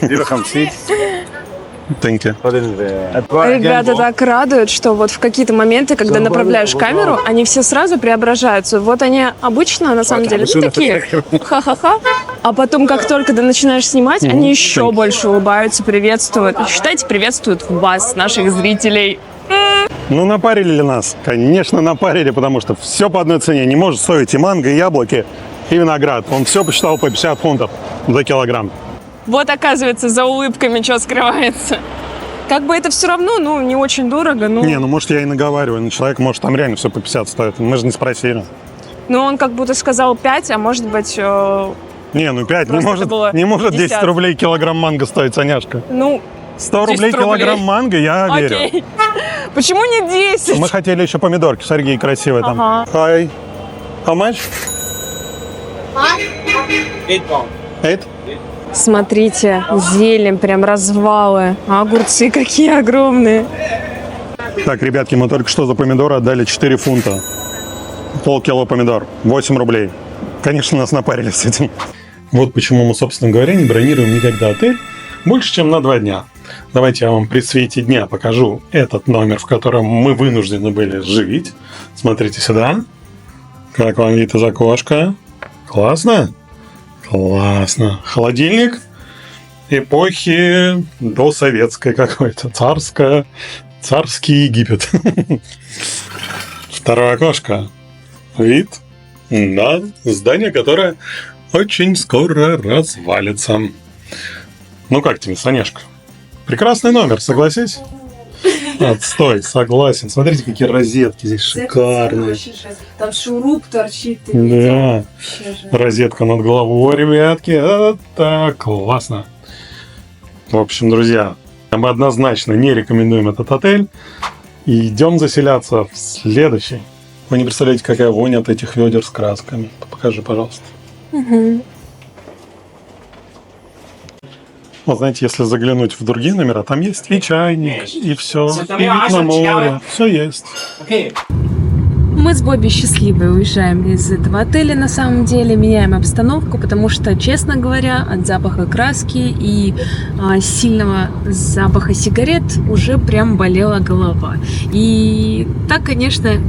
Beautiful seat. Thank you. Ребята так радуют, что вот в какие-то моменты, когда направляешь камеру, они все сразу преображаются. Вот они обычно, на самом деле, ну, такие ха-ха-ха. А потом, как только ты начинаешь снимать, они еще больше улыбаются, приветствуют. Считайте, приветствуют вас, наших зрителей. Ну, напарили ли нас? Конечно, напарили, потому что все по одной цене. Не может стоить и манго, и яблоки, и виноград. Он все посчитал по 50 фунтов за килограмм. Вот, оказывается, за улыбками что скрывается. Как бы это все равно, ну, не очень дорого, но... Не, ну, может, я и наговариваю, но человек, может, там реально все по 50 стоит. Мы же не спросили. Ну, он как будто сказал 5, а может быть... Не, ну 5, Просто это было не может 10 50. рублей килограмм манго стоить, Саняшка. Ну, 100 рублей 10 рублей. килограмм манго, я верю. Окей. Почему не 10? Мы хотели еще помидорки. Смотри, какие красивые там. Ага. Hi. How much? 8? Смотрите, зелень, прям развалы. Огурцы какие огромные. Так, ребятки, мы только что за помидоры отдали 4 фунта. Полкило помидор. 8 рублей. Конечно, нас напарили с этим. Вот почему мы, собственно говоря, не бронируем никогда отель больше, чем на 2 дня. Давайте я вам при свете дня покажу этот номер, в котором мы вынуждены были жить. Смотрите сюда. Как вам вид из окошка? Классно? Классно. Холодильник эпохи досоветской какой-то. Царский Египет. Второе окошко. Вид на здание, которое очень скоро развалится. Ну как тебе, Санешка? Прекрасный номер, согласись? Отстой, согласен. Смотрите, какие розетки здесь шикарные. Там шуруп торчит. Да. Розетка над головой, ребятки. Это классно. В общем, друзья, мы однозначно не рекомендуем этот отель. И идем заселяться в следующий. Вы не представляете, какая вонь от этих ведер с красками. Покажи, пожалуйста. Угу. Вот знаете, если заглянуть в другие номера, там есть и чайник, и все, и вид на море. Все есть. Мы с Бобби счастливы уезжаем из этого отеля на самом деле, меняем обстановку, потому что, честно говоря, от запаха краски и сильного запаха сигарет уже прям болела голова. И так, конечно,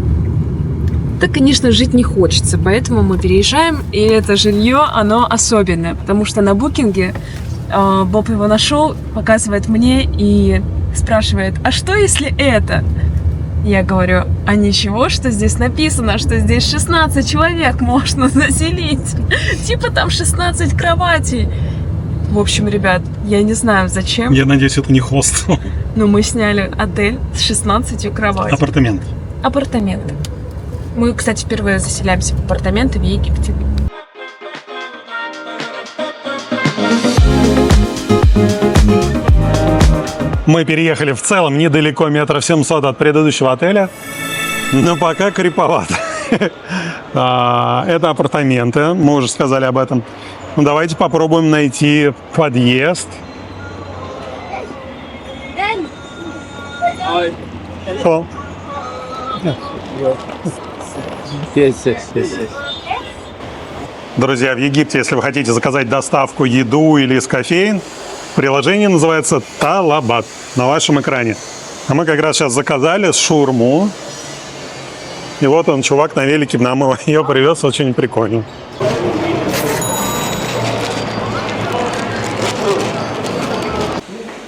жить не хочется, поэтому мы переезжаем, и это жилье, оно особенное, потому что на букинге Боб его нашел, показывает мне и спрашивает, а что если это? Я говорю, а ничего, что здесь написано, что здесь 16 человек можно заселить. Типа там 16 кроватей. В общем, ребят, я не знаю зачем, Я надеюсь, это не хостел. но мы сняли отель с 16 кроватями. Апартаменты. Мы, кстати, впервые заселяемся в апартаменты в Египте. Мы переехали в целом недалеко, 700 от предыдущего отеля, но пока криповато. Это апартаменты, мы уже сказали об этом. Ну, давайте попробуем найти подъезд. Hello. Друзья, в Египте, если вы хотите заказать доставку, еду или из кофеин, приложение называется Талабат на вашем экране. А мы как раз сейчас заказали шаурму. И вот он, чувак на велике нам ее привез, очень прикольно.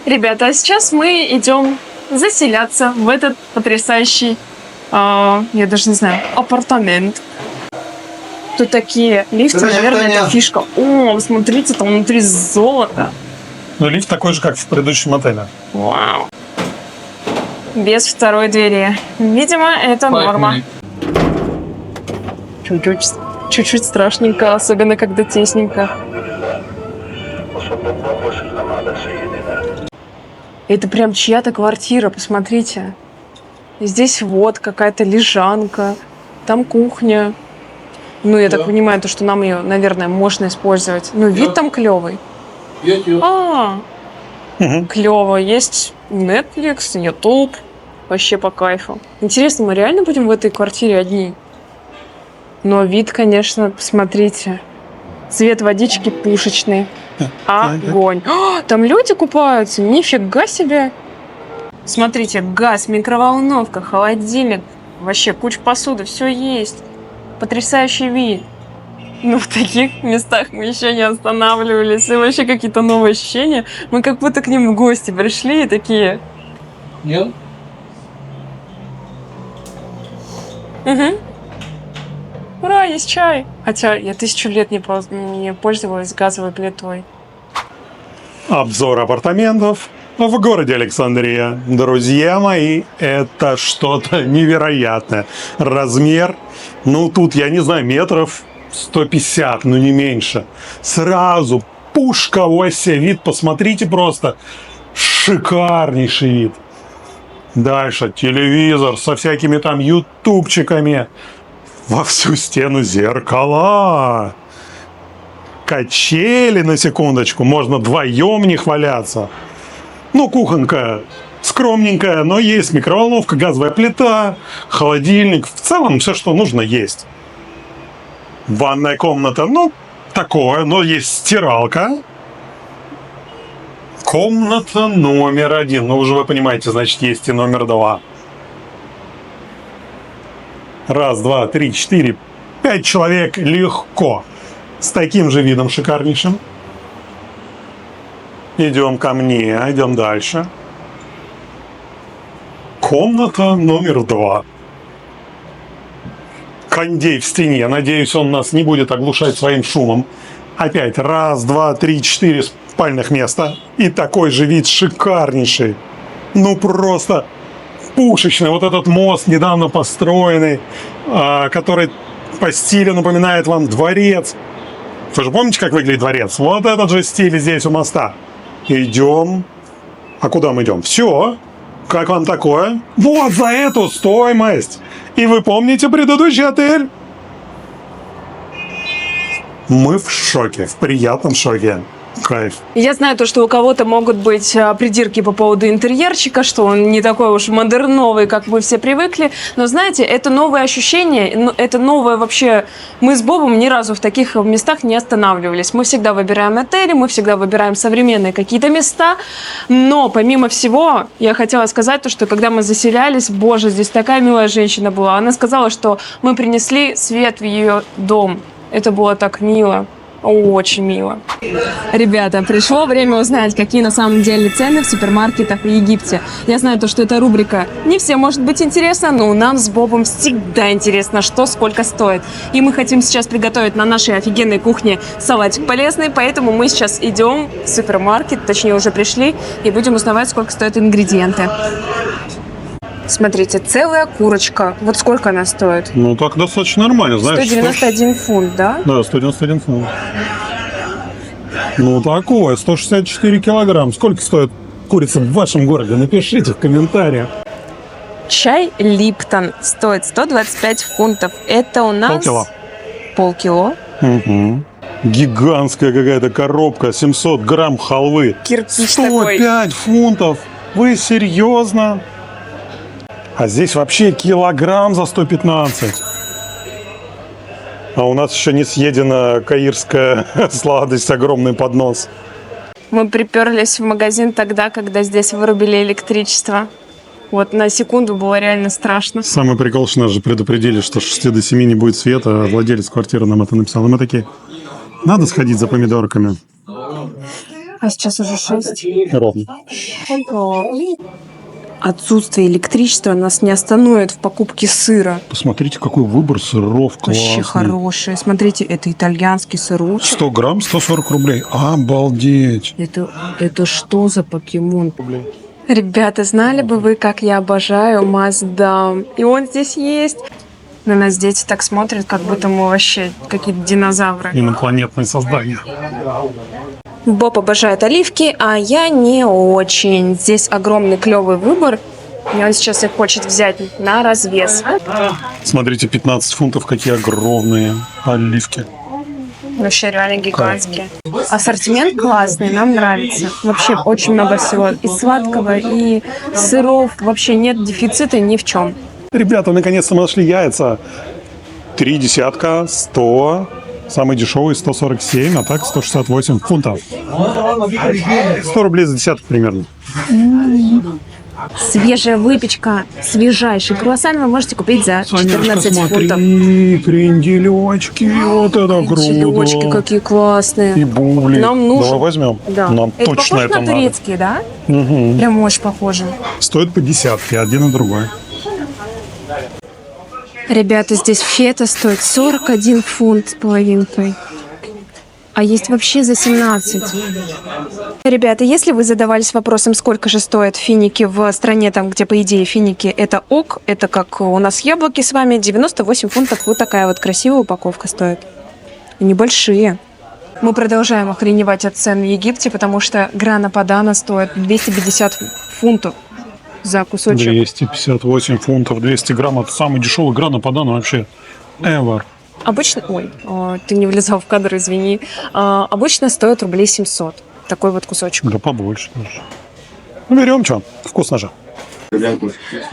Ребята, а сейчас мы идем заселяться в этот потрясающий, я даже не знаю, апартамент. Тут такие лифты, наверное, это фишка. О, смотрите, там внутри золото. Ну, лифт такой же, как в предыдущем отеле. Вау. Без второй двери. Видимо, это норма. Чуть-чуть страшненько, особенно когда тесненько. Это прям чья-то квартира, посмотрите. Здесь вот какая-то лежанка, там кухня. Ну, я так понимаю, то, что нам ее, наверное, можно использовать. Ну, вид там клевый. Клево. Есть Netflix, YouTube. Вообще по кайфу. Интересно, мы реально будем в этой квартире одни? Но вид, конечно, посмотрите. Цвет водички пушечный. Огонь. О, там люди купаются. Нифига себе. Смотрите, газ, микроволновка, холодильник. Вообще куча посуды, все есть. Потрясающий вид. Ну, в таких местах мы еще не останавливались. И вообще какие-то новые ощущения. Мы как будто к ним в гости пришли и такие... Угу. Ура, есть чай. Хотя я 1000 лет не пользовалась газовой плитой. Обзор апартаментов в городе Александрия. Друзья мои, это что-то невероятное. Размер, ну тут, я не знаю, метров 150, ну не меньше. Сразу пушка, ось вид, посмотрите просто. Шикарнейший вид. Дальше телевизор со всякими там ютубчиками. Во всю стену зеркала. Качели, на секундочку. Можно вдвоем не валяться. Ну, кухонка скромненькая, но есть микроволновка, газовая плита, холодильник. В целом все, что нужно, есть. Ванная комната, ну, такое, но есть стиралка. Комната номер 1. Ну, уже вы понимаете, значит, есть и номер 2. Раз, два, три, 4, 5 человек легко. С таким же видом шикарнейшим. Идем ко мне, идем дальше. Комната номер 2. Кондей в стене. Надеюсь, он нас не будет оглушать своим шумом. Опять раз, два, три, 4 спальных места. И такой же вид шикарнейший. Ну просто пушечный. Вот этот мост недавно построенный, который по стилю напоминает вам дворец. Вы же помните, как выглядит дворец? Вот этот же стиль здесь у моста. Идем. А куда мы идем? Все. Как вам такое? Вот за эту стоимость. И вы помните предыдущий отель? Мы в шоке, в приятном шоке. Кайф. Я знаю то, что у кого-то могут быть придирки по поводу интерьерчика, что он не такой уж модерновый, как мы все привыкли. Но знаете, это новое ощущение, это новое вообще... Мы с Бобом ни разу в таких местах не останавливались. Мы всегда выбираем отели, мы всегда выбираем современные какие-то места. Но помимо всего, я хотела сказать то, что когда мы заселялись, боже, здесь такая милая женщина была. Она сказала, что мы принесли свет в ее дом. Это было так мило. Очень мило. Ребята, пришло время узнать, какие на самом деле цены в супермаркетах в Египте. Я знаю то, что эта рубрика не всем может быть интересна, но нам с Бобом всегда интересно, что сколько стоит. И мы хотим сейчас приготовить на нашей офигенной кухне салатик полезный, поэтому мы сейчас идем в супермаркет, точнее уже пришли, и будем узнавать, сколько стоят ингредиенты. Смотрите, целая курочка. Вот сколько она стоит? Ну, так достаточно нормально, знаешь. 191 фунт, да? Да, 191 фунт. Ну, такое, 164 килограмм. Сколько стоит курица в вашем городе? Напишите в комментариях. Чай Липтон стоит 125 фунтов. Это у нас... Полкило. Полкило? Угу. Гигантская какая-то коробка, 700 грамм халвы. Кирпич 105 такой. фунтов. Вы серьезно? А здесь вообще килограмм за 115. А у нас еще не съедена каирская сладость, огромный поднос. Мы приперлись в магазин тогда, когда здесь вырубили электричество. Вот на секунду было реально страшно. Самый прикол, что нас же предупредили, что с 6 до 7 не будет света. Владелец квартиры нам это написал. И мы такие, надо сходить за помидорками. А сейчас уже 6. Ровно. Отсутствие электричества нас не остановит в покупке сыра. Посмотрите, какой выбор сыров классный. Вообще хорошие. Смотрите, это итальянский сырочек. 100 грамм, 140 рублей. Обалдеть. Это что за покемон? Ребята, знали бы вы, как я обожаю Маздам. И он здесь есть. На нас дети так смотрят, как будто мы вообще какие-то динозавры. Инопланетное создание. Боб обожает оливки, а я не очень. Здесь огромный клевый выбор. И он сейчас их хочет взять на развес. Смотрите, 15 фунтов, какие огромные оливки. Вообще реально гигантские. Ассортимент классный, нам нравится. Вообще очень много всего. И сладкого, и сыров. Вообще нет дефицита ни в чем. Ребята, наконец-то мы нашли яйца. 3 десятка, 100. Самый дешевый 147, а так 168 фунтов. 100 рублей за десяток примерно. Свежая выпечка, свежайший круассан вы можете купить за 14 смотри, фунтов. Кренделечки, вот это круто. Кренделечки какие классные. И бубли. Нам нужен. Давай возьмем. Да. Нам это точно похоже это на надо. турецкие, да? Угу. Прям очень похоже. Стоит по десятке, один и другой. Ребята, здесь фета стоит 41 фунт с половинкой. А есть вообще за 17. Ребята, если вы задавались вопросом, сколько же стоят финики в стране, там, где, по идее, финики это ок, это как у нас яблоки с вами, 98 фунтов, вот такая вот красивая упаковка стоит. Небольшие. Мы продолжаем охреневать от цен в Египте, потому что грана падана стоит 250 фунтов за кусочек. 258 фунтов, 200 грамм. Это самый дешевый грана падана вообще ever. Обычно... Ой, ты не влезал в кадр, извини. Обычно стоит рублей 700. Такой вот кусочек. Да побольше даже. Ну, берем, что? Вкусно же.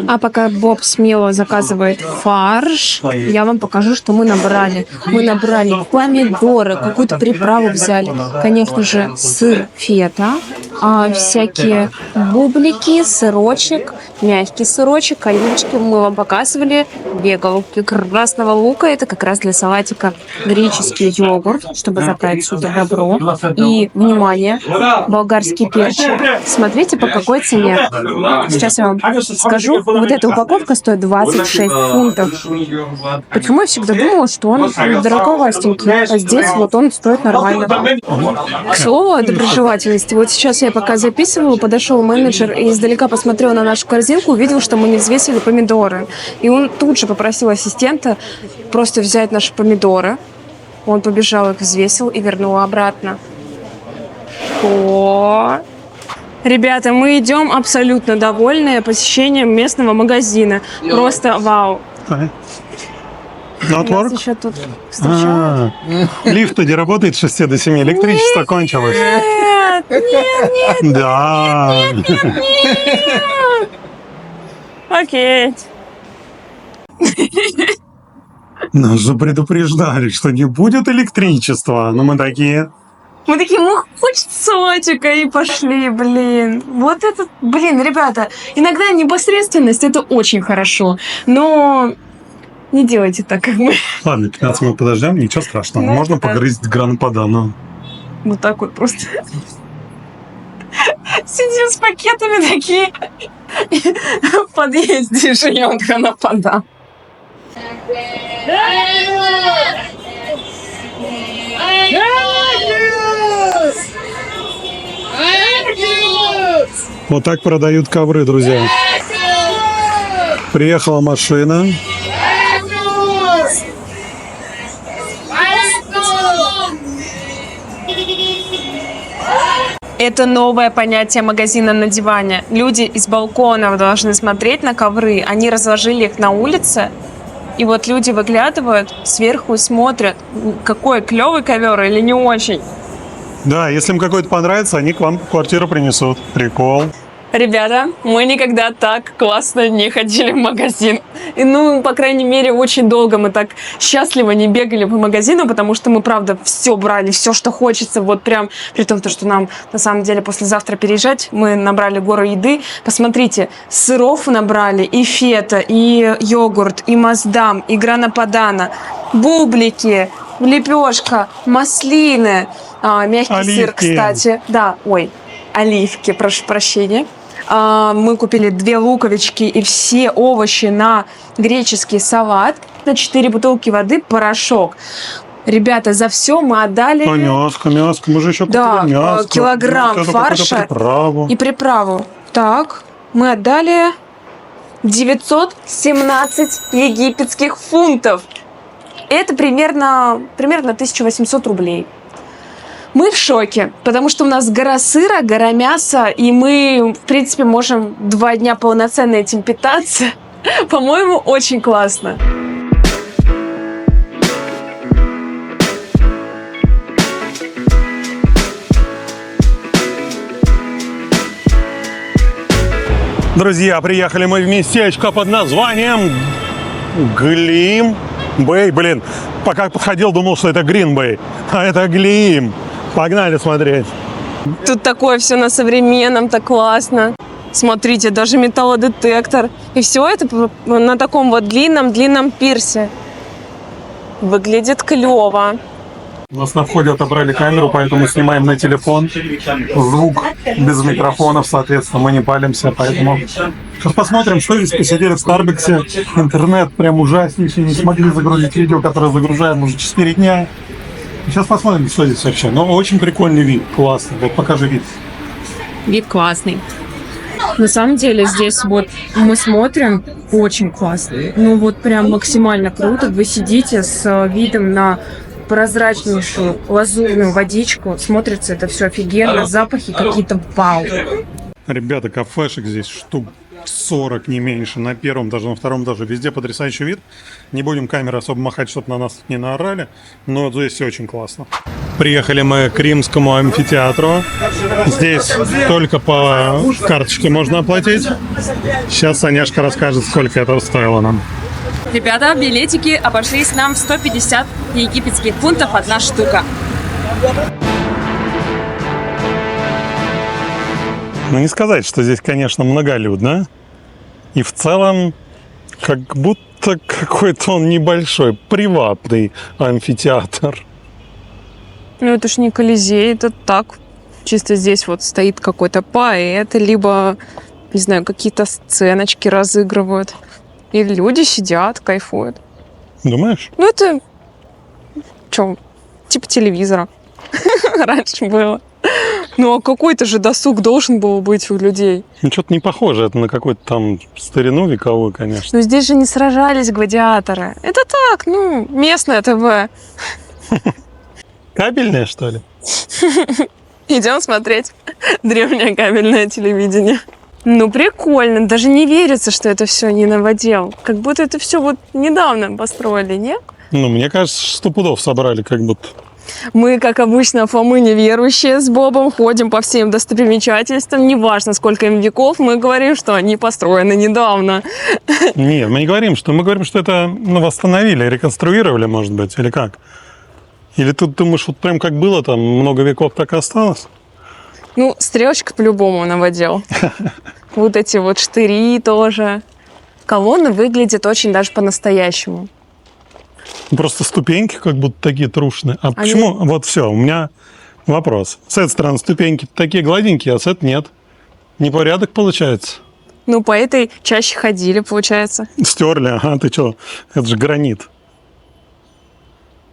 А пока Боб смело заказывает фарш, я вам покажу, что мы набрали. Мы набрали помидоры, какую-то приправу взяли. Конечно же, сыр фета, всякие бублики, сырочек, мягкий сырочек, оливочки. Мы вам показывали. 2 головки красного лука. Это как раз для салатика греческий йогурт, чтобы заправить сюда добро. И, внимание, болгарский перчик. Смотрите, по какой цене. Сейчас я вам скажу, вот эта упаковка стоит 26 фунтов. Почему я всегда думала, что он дороговастенький, а здесь вот он стоит нормально. К слову о доброжелательности. Вот сейчас я пока записывала, подошел менеджер и издалека посмотрел на нашу корзинку, увидел, что мы не взвесили помидоры. И он тут же попросил ассистента просто взять наши помидоры. Он побежал, их взвесил и вернул обратно. Ребята, мы идем абсолютно довольные посещением местного магазина. Просто вау. Not work? Еще тут встречают. Лифт не работает с 6 до 7, электричество кончилось. Нет. Да. Окей. Нас же предупреждали, что не будет электричества. Но мы такие... Мы такие, хоть сотика, и пошли, блин. Вот это, блин, ребята, иногда непосредственность, это очень хорошо, но не делайте так, как мы. Ладно, 15 минут подождем, ничего страшного. Ну, можно да. погрызть гран падану. Вот так вот просто. Сидим с пакетами такие. В подъезде жуем гранапада. Вот так продают ковры, друзья. Приехала машина. Это новое понятие магазина на диване. Люди из балконов должны смотреть на ковры. Они разложили их на улице. И вот люди выглядывают сверху и смотрят, какой клевый ковер или не очень. Да, если им какой-то понравится, они к вам в квартиру принесут. Прикол. Ребята, мы никогда так классно не ходили в магазин. И, по крайней мере, очень долго мы так счастливо не бегали по магазину, потому что мы, правда, все брали, все, что хочется. Вот прям, при том, что нам, на самом деле, послезавтра переезжать, мы набрали гору еды. Посмотрите, сыров набрали, и фета, и йогурт, и маздам, и грана падана, бублики, лепешка, маслины, мягкий Оливки. сыр, кстати. Да, оливки, прошу прощения. Мы купили 2 луковички и все овощи на греческий салат, на 4 бутылки воды, порошок. Ребята, за все мы отдали... Мяско. Мы же еще купили мясо. Килограмм фарша и приправу. Так, мы отдали 917 египетских фунтов. Это примерно 1800 рублей. Мы в шоке, потому что у нас гора сыра, гора мяса, и мы, в принципе, можем 2 дня полноценно этим питаться. По-моему, очень классно. Друзья, приехали мы в местечко под названием Глим Бэй. Блин, пока подходил, думал, что это Грин Бэй, а это Глим. Погнали смотреть. Тут такое все на современном, так классно. Смотрите, даже металлодетектор. И все это на таком вот длинном пирсе. Выглядит клево. У нас на входе отобрали камеру, поэтому снимаем на телефон. Звук без микрофонов, соответственно, мы не палимся, поэтому... Сейчас посмотрим, что здесь. Посидели в Старбаксе. Интернет прям ужаснейший. Не смогли загрузить видео, которое загружаем уже 4 дня. Сейчас посмотрим, что здесь вообще. Но очень прикольный вид, классный. Вот покажи вид. Вид классный. На самом деле здесь вот мы смотрим, очень классно. Вот прям максимально круто. Вы сидите с видом на прозрачнейшую лазурную водичку. Смотрится это все офигенно. Запахи какие-то вау. Ребята, кафешек здесь штук 40, не меньше. На первом даже, на втором даже. Везде потрясающий вид. Не будем камеры особо махать, чтобы на нас не наорали. Но здесь все очень классно. Приехали мы к Римскому амфитеатру. Здесь только по карточке можно оплатить. Сейчас Саняшка расскажет, сколько это стоило нам. Ребята, билетики обошлись нам в 150 египетских фунтов одна штука. Ну, не сказать, что здесь, конечно, многолюдно. И в целом, как будто какой-то он небольшой, приватный амфитеатр. Ну, это ж не Колизей, это так. Чисто здесь вот стоит какой-то поэт, либо, не знаю, какие-то сценочки разыгрывают. И люди сидят, кайфуют. Думаешь? Ну, это... Чё? Типа телевизора. Раньше было. Ну, а какой-то же досуг должен был быть у людей. Ну, что-то не похоже это на какую-то там старину вековую, конечно. Но здесь же не сражались гладиаторы. Это так, ну, местное ТВ. Кабельное, что ли? Идем смотреть древнее кабельное телевидение. Ну, прикольно. Даже не верится, что это все не новодел. Как будто это все вот недавно построили, не? Ну, мне кажется, 100 пудов собрали, как будто. Мы, как обычно, Фомы неверующие с Бобом, ходим по всем достопримечательствам. Неважно, сколько им веков, мы говорим, что они построены недавно. Нет, мы не говорим, что... Мы говорим, что это восстановили, реконструировали, может быть, или как? Или тут думаешь, вот прям как было там, много веков так и осталось? Ну, стрелочка по-любому новодел. Вот эти вот штыри тоже. Колонны выглядят очень даже по-настоящему. Просто ступеньки как будто такие трушные. А почему? Вот все, у меня вопрос. С этой стороны ступеньки такие гладенькие, а с этой нет. Непорядок получается. Ну, по этой чаще ходили, получается. Стерли, ага, ты что? Это же гранит.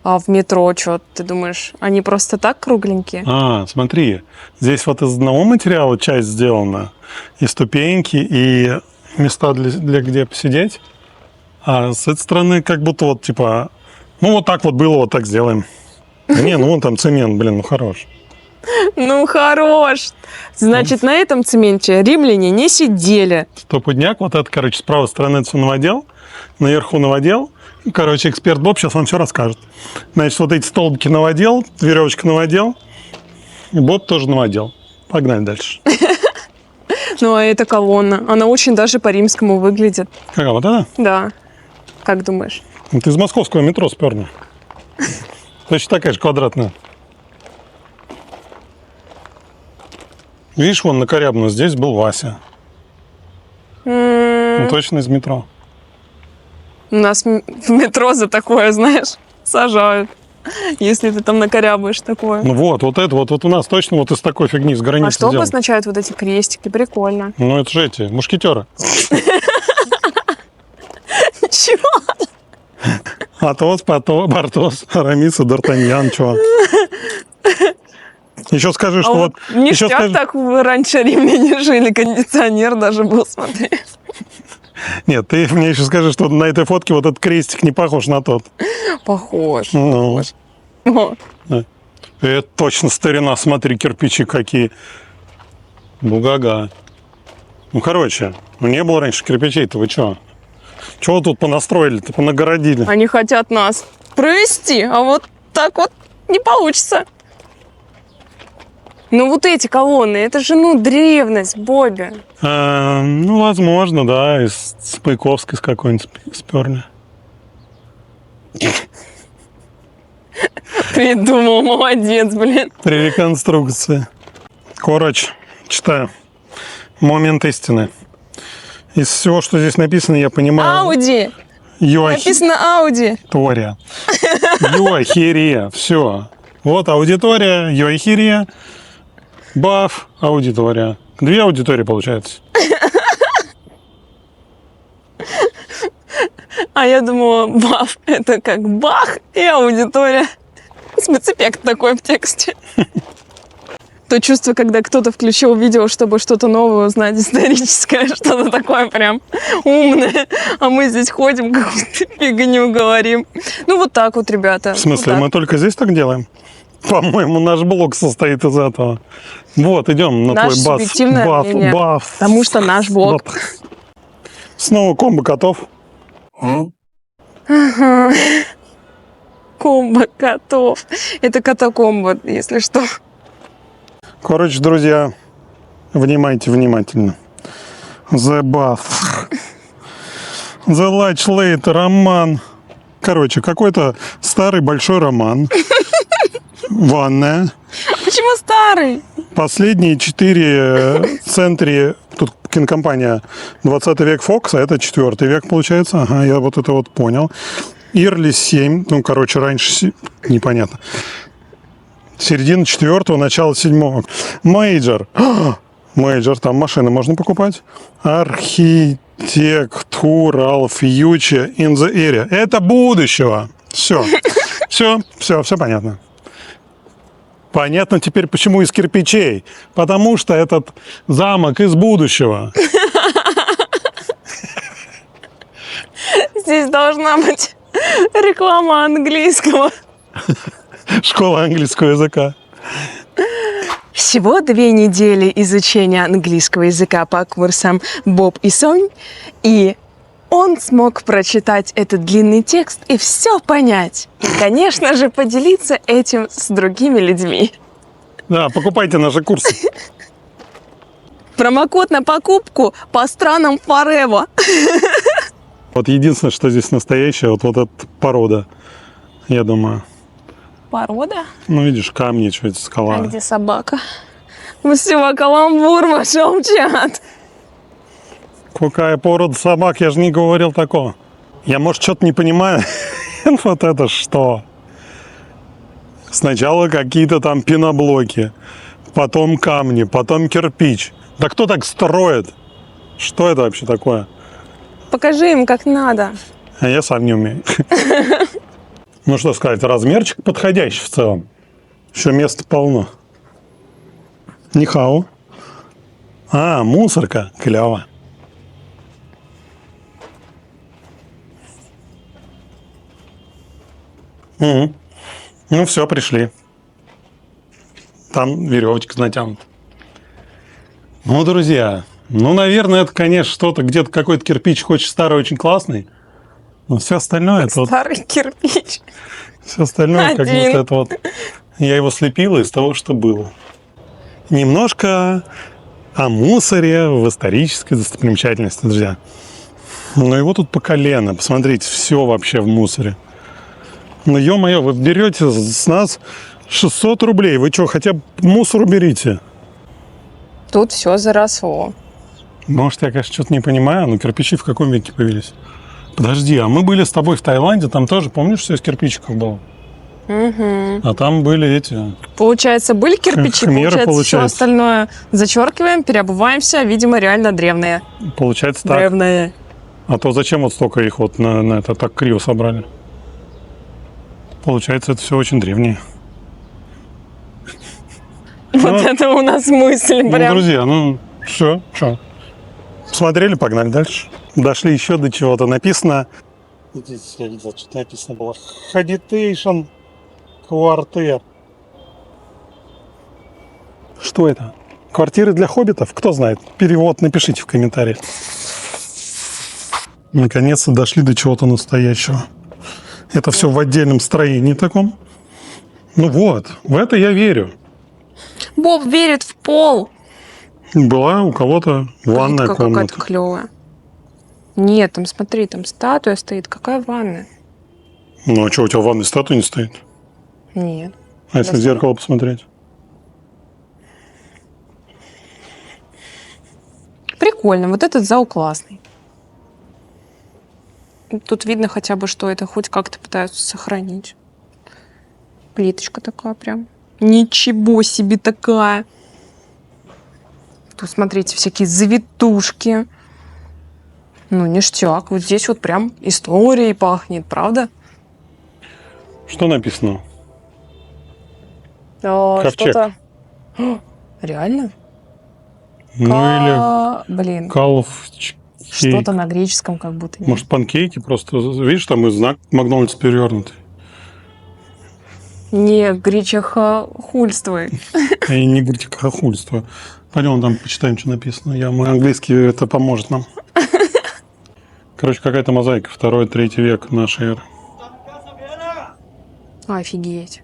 А в метро что, ты думаешь, они просто так кругленькие? А, смотри, здесь вот из одного материала часть сделана. И ступеньки, и места для где посидеть. А с этой стороны как будто вот типа, ну вот так вот было, вот так сделаем. Да не, ну вон там цемент, блин, ну хорош. Ну, хорош. Значит, на этом цементе римляне не сидели. Стопудняк, вот это, короче, с правой стороны это все новодел, наверху новодел. Короче, эксперт Боб сейчас вам все расскажет. Значит, вот эти столбики новодел, веревочка новодел, и Боб тоже новодел. Погнали дальше. Ну, а эта колонна, она очень даже по-римскому выглядит. Какая вот это? Да. Как думаешь? Это из московского метро сперли. Точно такая же квадратная. Видишь, вон на Корябну здесь был Вася. Ну, точно из метро. У нас в метро за такое, знаешь, сажают. Если ты там накорябаешь такое. Ну вот это вот у нас точно вот из такой фигни, с границы А что сделано. обозначают вот эти крестики? Прикольно. Ну это же эти, мушкетеры. Чего? Атос, Портос, Арамис и Д'Артаньян, чего? Еще скажи, что вот... Ништяк еще скажи... так раньше римляне жили, кондиционер даже был, смотри. Нет, ты мне еще скажи, что на этой фотке вот этот крестик не похож на тот. Похож. Ну, О, это точно старина, смотри, кирпичи какие. Бугага. Ну, короче, не было раньше кирпичей-то, вы что? Чего тут понастроили-то, понагородили? Они хотят нас провести, а вот так вот не получится. Ну, вот эти колонны, это же, древность, Бобби. Ну, возможно, да, из Пайковской с какой-нибудь сперли. Придумал, молодец, блин. При реконструкции. Короче, читаю. Момент истины. Из всего, что здесь написано, я понимаю... Ауди. Написано Ауди. Аудитория. Йохерия. Все. Вот аудитория, Йохерия. Баф, аудитория. 2 аудитории получается. А я думала, баф, это как бах и аудитория. Спецэффект такой в тексте. То чувство, когда кто-то включил видео, чтобы что-то новое узнать, историческое, что-то такое прям умное, а мы здесь ходим, какую-то фигню говорим. Ну, вот так вот, ребята. В смысле, вот мы только здесь так делаем? По-моему, наш блог состоит из этого. Вот, идем на Наше твой субъективное мнение, баф. потому что наш блог. Снова комбо котов. Комбо котов. Это катакомбо, если что. Короче, друзья, внимайте внимательно. The Bath. The Large Late роман. Короче, какой-то старый большой роман. Ванная. Почему старый? Последние 4 центри, тут кинокомпания 20 век Fox, а это 4 век получается. Ага, я вот это вот понял. Early 7, ну, короче, раньше, непонятно. Середина 4-го, начало 7-го. Major. Major, там машины можно покупать. Architectural future in the area. Это будущего. Все. Все понятно. Понятно теперь, почему из кирпичей. Потому что этот замок из будущего. Здесь должна быть реклама английского. Школа английского языка. Всего 2 недели изучения английского языка по курсам Боб и Сонь, и он смог прочитать этот длинный текст и все понять. И, конечно же, поделиться этим с другими людьми. Да, покупайте наши курсы. Промокод на покупку по странам Forever. Вот единственное, что здесь настоящее, вот эта порода, я думаю. Порода? Ну, видишь, камни, что-то скала. А где собака? Все, каламбур вошел в чат. Какая порода собак, я же не говорил такого. Я, может, что-то не понимаю. Вот это что? Сначала какие-то там пеноблоки, потом камни, потом кирпич. Да кто так строит? Что это вообще такое? Покажи им, как надо. А я сам не умею. Ну, что сказать, размерчик подходящий в целом. Еще места полно. Нихао. А, мусорка. Клево. Угу. Ну, все, пришли. Там веревочка натянута. Ну, друзья, ну, наверное, это, конечно, что-то, где-то какой-то кирпич очень старый, очень классный. Но все остальное это вот... Старый кирпич. Все остальное, как будто это вот... Я его слепила из того, что было. Немножко о мусоре в исторической достопримечательности, друзья. Ну, его тут по колено. Посмотрите, все вообще в мусоре. Ну, ё-моё, вы берете с нас 600 рублей. Вы что, хотя бы мусор уберите? Тут все заросло. Может, я, конечно, что-то не понимаю, но кирпичи в каком веке появились? Подожди, а мы были с тобой в Таиланде, там тоже, помнишь, все из кирпичиков было? Угу. А там были эти... Получается, были кирпичи, Хмеры, получается, все остальное зачеркиваем, переобуваемся, видимо, реально древние. Получается так. Древние. А то зачем вот столько их вот на это так криво собрали? Получается, это все очень древнее. Вот это у нас мысль Ну, прям. друзья, ну, все, что? Посмотрели, погнали дальше. Дошли еще до чего-то. Написано... Здесь я видел, что-то написано было. Хадитейшн квартир. Что это? Квартиры для хоббитов? Кто знает? Перевод напишите в комментариях. Наконец-то дошли до чего-то настоящего. Это все в отдельном строении таком. Ну вот, в это я верю. Боб верит в пол. Была у кого-то ванная Плитка комната. какая-то клевая. Нет, там смотри, там статуя стоит. Какая ванная? Ну а что, у тебя в ванной статуи не стоит? Нет. А если в зеркало посмотреть? Прикольно. Вот этот зал классный. Тут видно хотя бы, что это хоть как-то пытаются сохранить. Плиточка такая прям. Ничего себе такая. Тут, смотрите, всякие завитушки. Ну, ништяк. Вот здесь вот прям историей пахнет, правда? Что написано? О, Ковчег. что-то... Реально? Ну Блин, или калф. что-то на греческом как будто. нет. Может, панкейки просто, видишь, там и знак Макдональдс перевернутый. Не, гречиха хульствует. И не говорите хохульство. Пойдем там почитаем, что написано. Мой английский, это поможет нам. Короче, какая-то мозаика. 2-3 век нашей эры. Офигеть.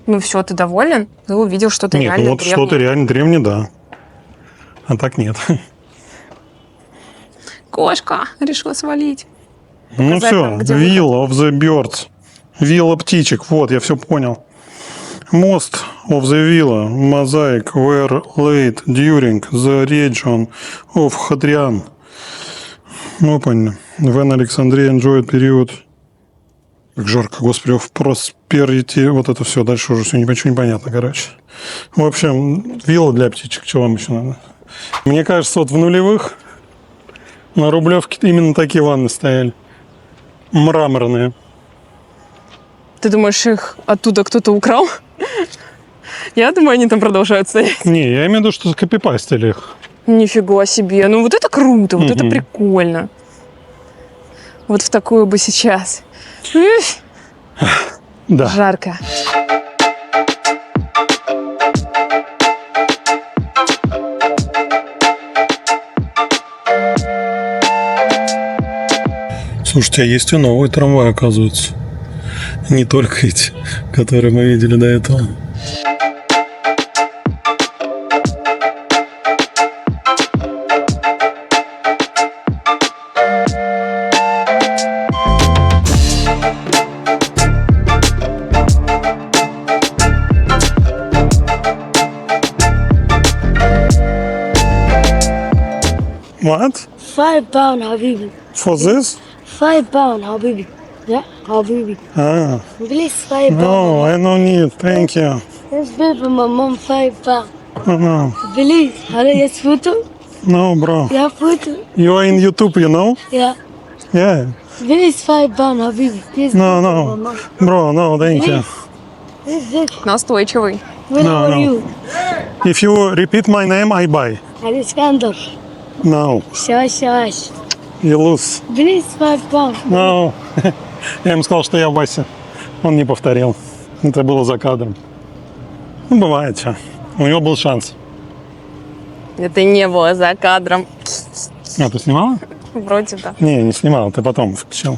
Ну все, ты доволен? Ты увидел что-то Нет, реально ну вот древнее. что-то реально древнее, да. А так нет. Кошка решила свалить. Ну Показать все, нам, где Wheel of the Birds. Вилла птичек, вот, я все понял. Most of the villa mosaic were laid during the region of Hadrian. Ну, понял. When Alexandria enjoyed period. Как жарко, господи, of prosperity. Вот это все, дальше уже все ничего не понятно, короче. В общем, вилла для птичек, что вам еще надо? Мне кажется, вот в нулевых на Рублевке именно такие ванны стояли. Мраморные. Ты думаешь, их оттуда кто-то украл? Я думаю, они там продолжают стоять. Не, я имею в виду, что скопипастили их. Нифига себе. Ну вот это круто, вот это прикольно. Вот в такую бы сейчас. Уф, Да. жарко. Слушайте, а есть и новый трамвай, оказывается. Не только эти, которые мы видели до этого. What? £5, Habibi. For this? £5, Habibi. Yeah, Habibi. Ah, Please, £5. no, I don't need. Thank you. Let's pay for my mom £5. Oh, no, Please, hello, yes, photo? no, bro. Yeah, photo? You are in YouTube, you know? Yeah. Yeah. Please, £5, Habibi. Please, No, pay for my no, mom. bro, no, thank you. Please, Настойчивый. where No, are no. you? If you repeat my name, I buy. Alexander. No, Шаш. you lose. Please, £5. No. Я ему сказал, что я Вася. Он не повторил. Это было за кадром. Ну, бывает, что. У него был шанс. Это не было за кадром. А, ты снимала? Вроде да. Не снимал, ты потом включил.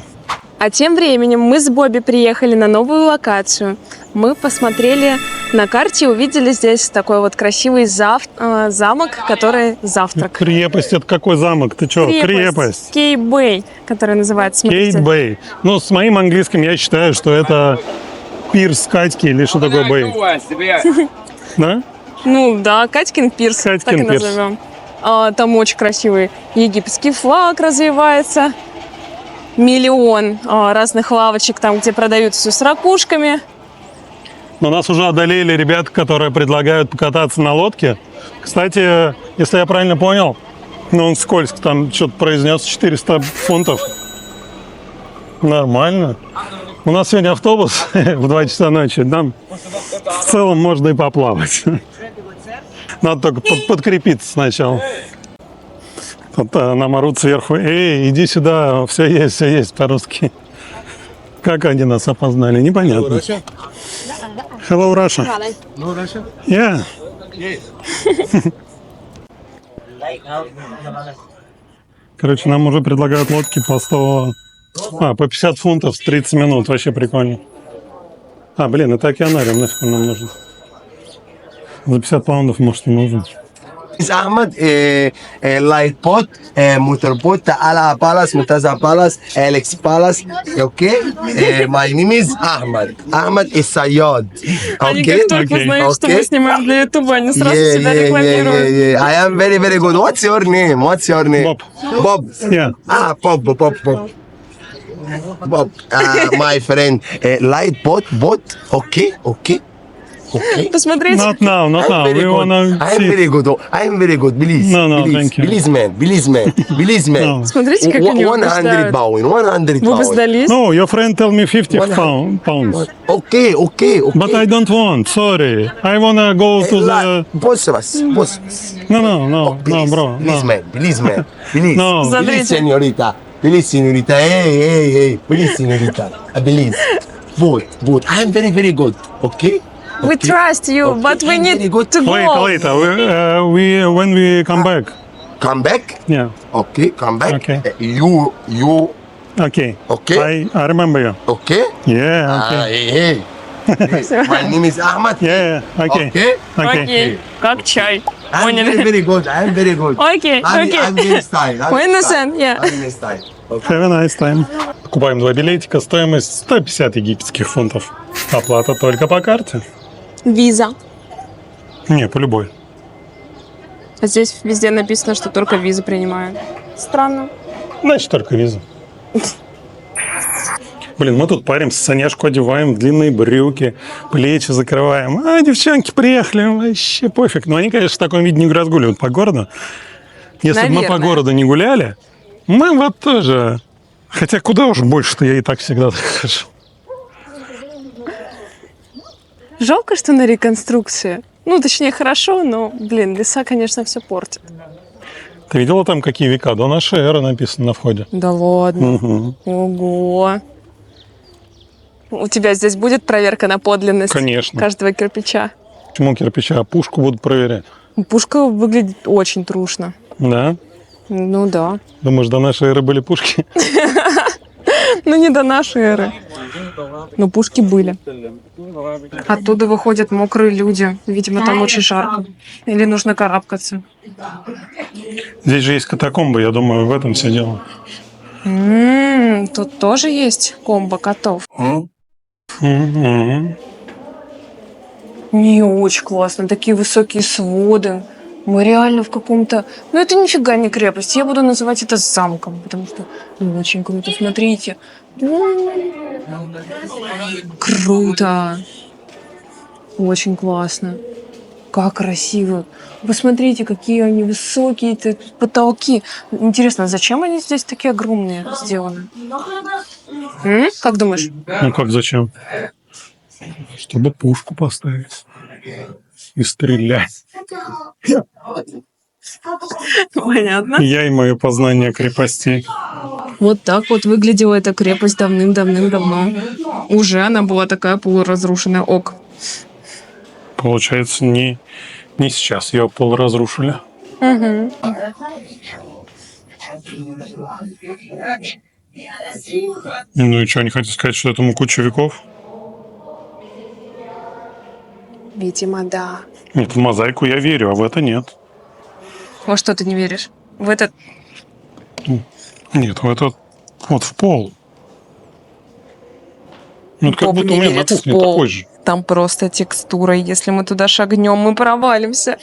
А тем временем мы с Бобби приехали на новую локацию. Мы посмотрели на карте и увидели здесь такой вот красивый замок, который завтрак. Крепость, это какой замок? Ты что, крепость? Кей-Бэй, который называется. Смотрите. Кейт-Бэй. Ну, с моим английским я считаю, что это пирс Катьки или что такое Бэй. Да? Ну да, Катькин пирс, так и Катькин пирс. назовем. Там очень красивый египетский флаг развивается. Миллион разных лавочек, там, где продают все с ракушками. Но нас уже одолели ребята, которые предлагают покататься на лодке. Кстати, если я правильно понял, ну он скользко, там что-то произнес 400 фунтов. Нормально. У нас сегодня автобус в 2 часа ночи. Нам в целом можно и поплавать. Надо только подкрепиться сначала. Тут нам орут сверху: эй, иди сюда, все есть по-русски. Как они нас опознали, непонятно. Hello, Russia. No Russia? Yeah. Короче, нам уже предлагают лодки по 100... по 50 фунтов 30 минут. Вообще прикольно. Блин, это океанариум, нафиг он нам нужен. За 50 паундов, может, не нужен. Is Ahmed light pot, motorboat, Ala Palace, Mutaza Palace, Alex Palace. Okay, my name is Ahmed. Ahmed is Sayyad. Они Okay. как только узнают, что мы Okay. снимаем для Ютуба, они сразу Yeah, себя yeah, рекламируют. yeah. I am very, very good. What's your name? What's your name? Bob. Bob. Yeah. Bob. Bob, my friend, light boat, okay. Okay. Посмотрите. Not now, not now. I'm very We good. wanna I'm see. very good. I'm very good. Please. No, no, please. thank you. Please, man. Please, man. Please, man. No. Смотрите, как они 100 угождают. pound. 100 Вы бы pound. сдались? No, your friend tell me 50 pounds. Okay, okay, okay. But I don't want, sorry. I wanna go to the... Boss us. No, bro. Please, No. man. Please, man. Please. No. Please, señorita. Please, señorita. Hey. Please, señorita. Please. Good. I'm very, very good. Okay? We trust you, but we Very need good. to go. Later. When we come back. Come back. Yeah. Okay, come back. Okay. You. Okay. Okay. I remember you. Okay? Yeah, okay. Hey. My name is Ahmad. Yeah, okay. Okay? Окей, как чай. I'm Поняли? very good. I'm very good. Окей, I'm окей. very style. We understand, yeah. I'm very style. Have a nice time. Покупаем 2 билетика, стоимость 150 египетских фунтов. Оплата только по карте. Виза. Не, по любой. А здесь везде написано, что только визы принимают. Странно. Значит, только виза. Блин, мы тут паримся, Саняшку одеваем в длинные брюки, плечи закрываем. А девчонки приехали, вообще пофиг. Но они, конечно, в таком виде не разгуливают по городу. Если бы мы по Наверное. городу не гуляли, мы вот тоже... Хотя куда уж больше-то, я и так всегда так хожу. Жалко, что на реконструкции. Ну, точнее, хорошо, но, блин, леса, конечно, все портят. Ты видела там, какие века? До нашей эры написано на входе. Да ладно. Угу. Ого. У тебя здесь будет проверка на подлинность Конечно. каждого кирпича? Почему кирпича? А пушку будут проверять. Пушка выглядит очень трушно. Да? Ну да. Думаешь, до нашей эры были пушки? Ну не до нашей эры. Но пушки были. Оттуда выходят мокрые люди. Видимо, там очень жарко. Или нужно карабкаться. Здесь же есть катакомбы, я думаю, в этом все дело. Тут тоже есть комбо котов. Мгм. Не очень классно. Такие высокие своды. Мы реально в каком-то... Ну, это нифига не крепость. Я буду называть это замком, потому что очень круто. Смотрите. Круто. Очень классно. Как красиво. Посмотрите, какие они высокие потолки. Интересно, зачем они здесь такие огромные сделаны? Как думаешь? Ну как зачем? Чтобы пушку поставить и стрелять. Понятно. Я и мое познание крепостей. Вот так вот выглядела эта крепость давным-давным-давно. Уже она была такая полуразрушенная. Ок. Получается, не сейчас ее полуразрушили. Ну и что, они хотят сказать, что этому куча веков? Видимо, да. Нет, в мозаику я верю, а в это нет. Во что ты не веришь? В этот... Нет, в этот вот в пол. Ну, это как Боб будто не у меня на верит в кухне пол. такой же. Там просто текстура. И если мы туда шагнем, мы провалимся.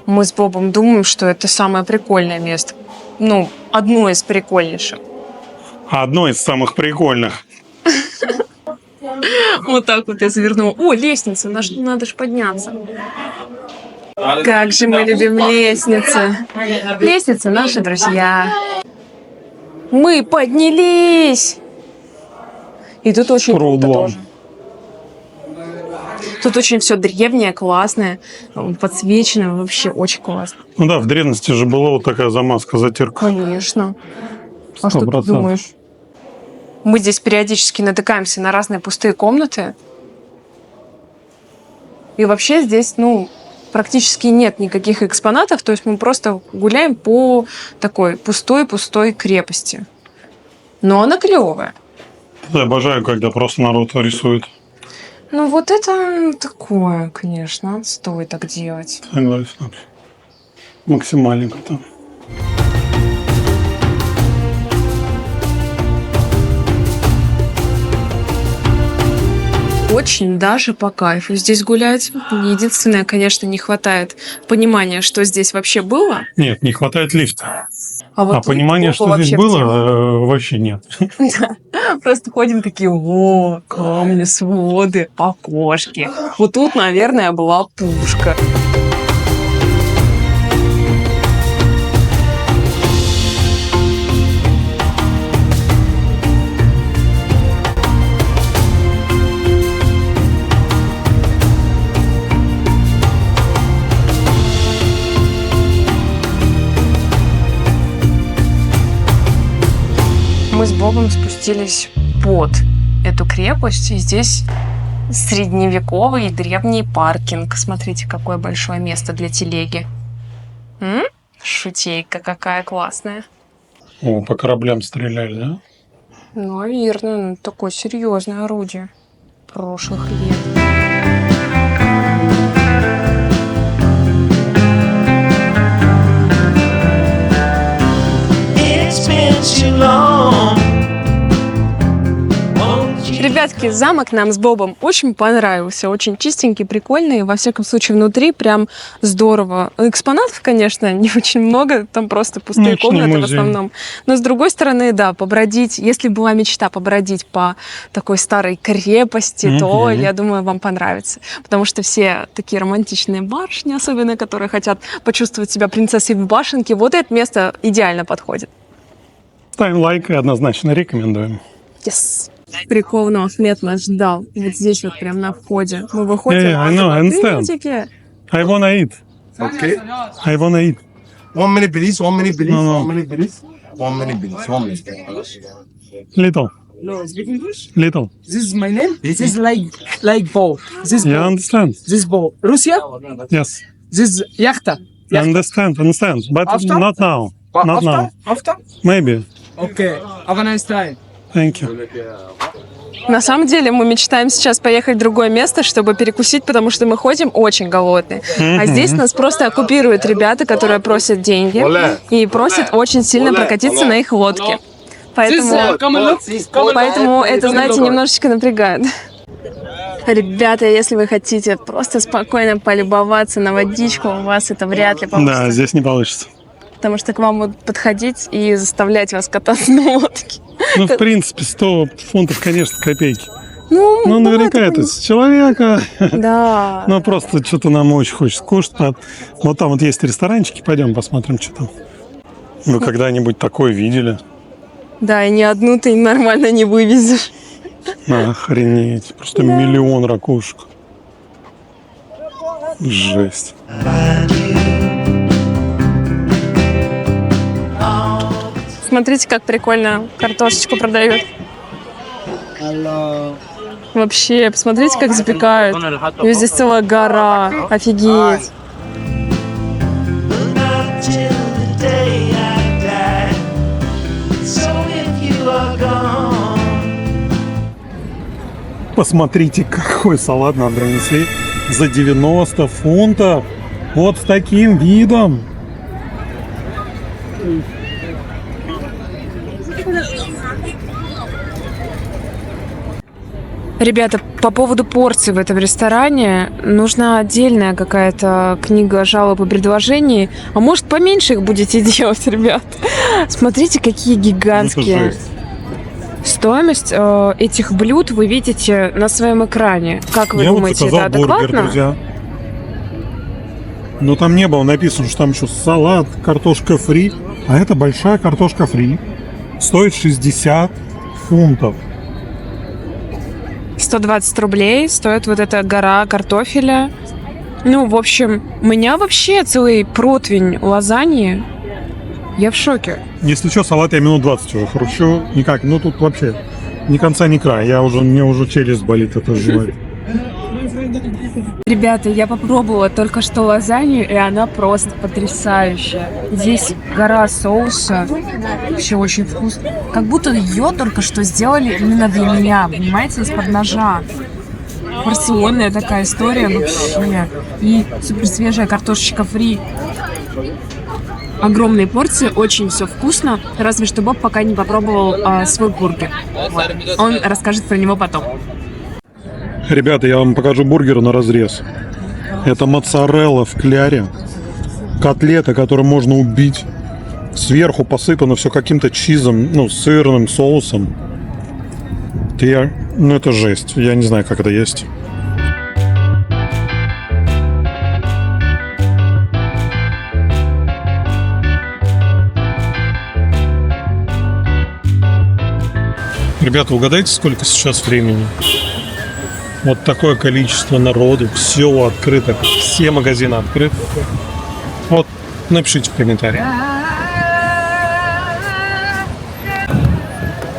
Мы с Бобом думаем, что это самое прикольное место. Ну, одно из прикольнейших. Одно из самых прикольных. Вот так вот я завернула. О, лестница, надо же подняться. Как же мы любим лестницы. Лестницы наши друзья. Мы поднялись. И тут очень круто Круто. тоже. Тут очень все древнее, классное, подсвечено, вообще очень классно. Ну да, в древности же была вот такая замазка, затирка. Конечно. А что ты 100%. думаешь? Мы здесь периодически натыкаемся на разные пустые комнаты. И вообще здесь, ну, практически нет никаких экспонатов. То есть мы просто гуляем по такой пустой-пустой крепости. Но она клевая. Я обожаю, когда просто народ рисует. Ну вот это такое, конечно, стоит так делать. Согласен. Максимально там. очень даже по кайфу здесь гулять. Единственное, конечно, не хватает понимания, что здесь вообще было. Нет, не хватает лифта. А вот А понимание, что здесь вообще в тему. было, вообще нет. Просто ходим такие, о, камни, своды, окошки. Вот тут, наверное, была пушка. Мы с Бобом спустились под эту крепость, и здесь средневековый древний паркинг. Смотрите, какое большое место для телеги. Шутейка какая классная. О, по кораблям стреляли, да? Ну, верно, такое серьезное орудие прошлых лет. Ребятки, замок нам с Бобом очень понравился. Очень чистенький, прикольный. Во всяком случае, внутри прям здорово. Экспонатов, конечно, не очень много. Там просто пустые комнаты в основном. Но с другой стороны, да, побродить. Если была мечта побродить по такой старой крепости, то, я думаю, вам понравится. Потому что все такие романтичные барышни, особенно, которые хотят почувствовать себя принцессой в башенке, вот это место идеально подходит. Ставим лайк и однозначно рекомендуем. Yes. Прикол, но Ахмед нас ждал. Вот здесь вот прям на входе. Мы выходим. I know, I understand. Приветики. I wanna eat. Okay. I wanna eat. 1 minute, please. 1 minute, please. No, no. 1 minute, please. 1 minute, please. 1 minute. Little. No, speak English. Little. This is my name. This is like boat. This You boat. understand? This boat. Russia. Yes. This yachta. Understand. But After? not now. Not now. After. Maybe. Okay. Have a nice time. Thank you. На самом деле мы мечтаем сейчас поехать в другое место, чтобы перекусить, потому что мы ходим очень голодные. А здесь нас просто оккупируют ребята, которые просят деньги и просят очень сильно прокатиться на их лодке. Поэтому это, знаете, немножечко напрягает. Ребята, если вы хотите просто спокойно полюбоваться на водичку, у вас это вряд ли получится. Да, здесь не получится. Потому что к вам будут подходить и заставлять вас кататься на лодке. Ну, в принципе, 100 фунтов, конечно, копейки. Ну, наверняка это с человека. Да. Ну, просто что-то нам очень хочется кушать. Вот там вот есть ресторанчики, пойдем посмотрим, что там. Вы когда-нибудь такое видели? Да, и ни одну ты нормально не вывезешь. Охренеть. Просто миллион ракушек. Жесть. Смотрите, как прикольно картошечку продают. Вообще, посмотрите, как запекают. И здесь целая гора. Офигеть. Посмотрите, какой салат нам принесли за 90 фунтов. Вот с таким видом. Ребята, по поводу порций в этом ресторане нужна отдельная какая-то книга жалоб и предложений. А может, поменьше их будете делать, ребят? Смотрите, какие гигантские. Стоимость этих блюд вы видите на своем экране. Как вы думаете, это адекватно? Бургер, друзья. Но там не было написано, что там еще салат, картошка фри. А это большая картошка фри. Стоит 60 фунтов. 120 рублей стоит вот эта гора картофеля. Ну, в общем, у меня вообще целый противень лазаньи. Я в шоке. Если что, салат я минут 20 уже хрущу. Никак, ну тут вообще ни конца, ни края. Мне уже челюсть болит это жевать. Ребята, я попробовала только что лазанью, и она просто потрясающая. Здесь гора соуса. Вообще очень вкусно. Как будто ее только что сделали именно для меня, понимаете, из-под ножа. Порционная такая история вообще. И супер свежая картошечка фри. Огромные порции, очень все вкусно. Разве что Боб пока не попробовал свой бургер. Он расскажет про него потом. Ребята, я вам покажу бургер на разрез. Это моцарелла в кляре. Котлета, которую можно убить. Сверху посыпано все каким-то чизом, ну, сырным соусом. Ну, это жесть. Я не знаю, как это есть. Ребята, угадайте, сколько сейчас времени? Вот такое количество народу, все открыто, все магазины открыты. Вот, напишите в комментариях.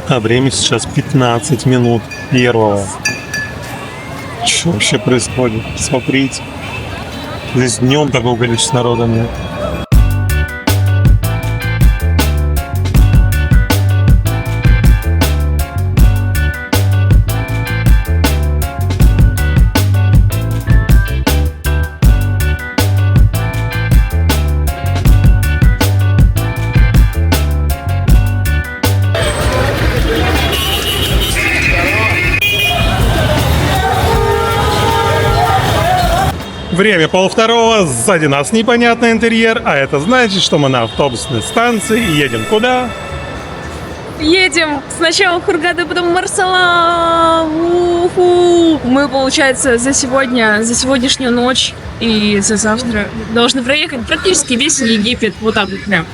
А время сейчас 15 минут первого. Что вообще происходит? Смотрите. Здесь днем такого количества народа нет. Время 12:30, сзади нас непонятный интерьер, а это значит, что мы на автобусной станции и едем куда? Едем сначала в Хургаду, потом в Марсала. У-ху. Мы, получается, за сегодняшнюю ночь и за завтра должны проехать практически весь Египет. Вот так вот прям.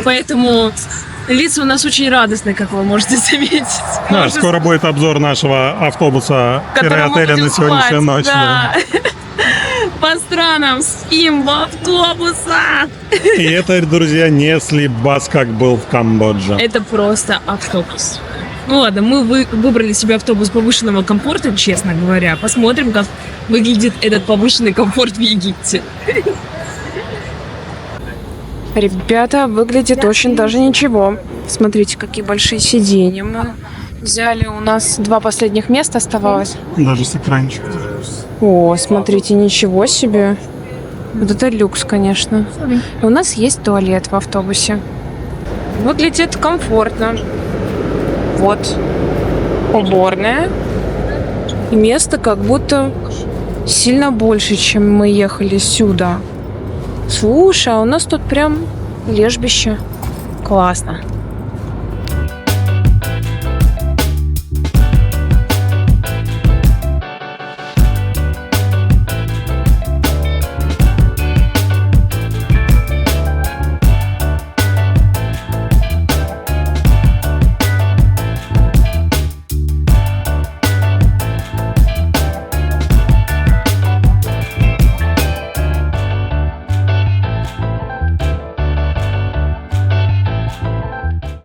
Поэтому лица у нас очень радостные, как вы можете заметить. Скоро будет обзор нашего автобуса отеля на сегодняшнюю ночь. Да. По странам спим в автобусах. И это, друзья, не слибас, как был в Камбодже. Это просто автобус. Ну ладно, мы выбрали себе автобус повышенного комфорта, честно говоря. Посмотрим, как выглядит этот повышенный комфорт в Египте. Ребята, выглядит очень даже ничего. Смотрите, какие большие сиденья мы взяли. У нас 2 последних места оставалось. Даже с экранчиком. О, смотрите, ничего себе. Вот это люкс, конечно. И у нас есть туалет в автобусе. Выглядит комфортно. Вот. Уборная. И место как будто сильно больше, чем мы ехали сюда. Слушай, а у нас тут прям лежбище. Классно.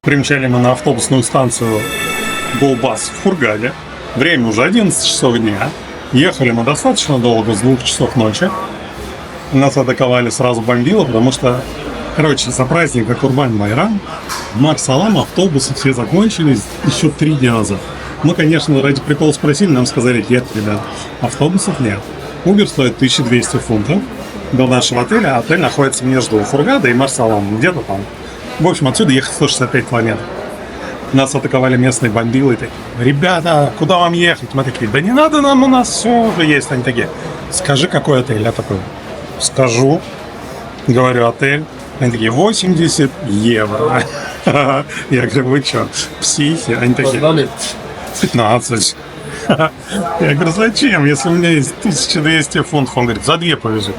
Примчали мы на автобусную станцию Булбас в Хургаде. Время уже 11 часов дня. Ехали мы достаточно долго, с 2 часов ночи. Нас атаковали, сразу бомбило, потому что, за праздник Курбан-Байрам в Марсалам автобусы все закончились еще 3 дня назад. Мы, конечно, ради прикола спросили, нам сказали: нет, ребят, автобусов нет. Uber стоит 1200 фунтов до нашего отеля, а отель находится между Хургадой и Марсалом, где-то там. В общем, отсюда ехать 165 километров. Нас атаковали местные бомбилы. Такие: ребята, куда вам ехать? Мы такие: да не надо нам, у нас все уже есть. Они такие: скажи, какой отель? Я такой: скажу. Говорю: отель. Они такие: 80 евро. Я говорю: вы что, психи? Они такие: 15. Я говорю: зачем, если у меня есть 1200 фунтов? Он говорит: за 2 повезу.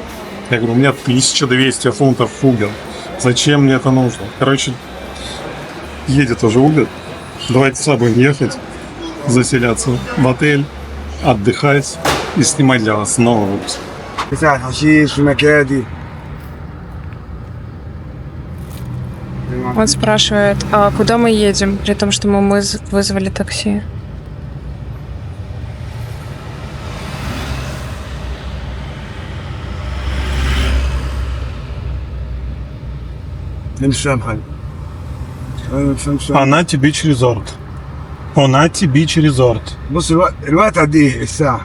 Я говорю: у меня 1200 фунтов Uber. Зачем мне это нужно? Едет уже Uber. Давайте с собой ехать, заселяться в отель, отдыхать и снимать для вас новый выпуск. Он спрашивает, а куда мы едем, при том, что мы вызвали такси. Анати Бич Резорт. Анати Бич Резорт. بص الوقت قد ايه الساعة؟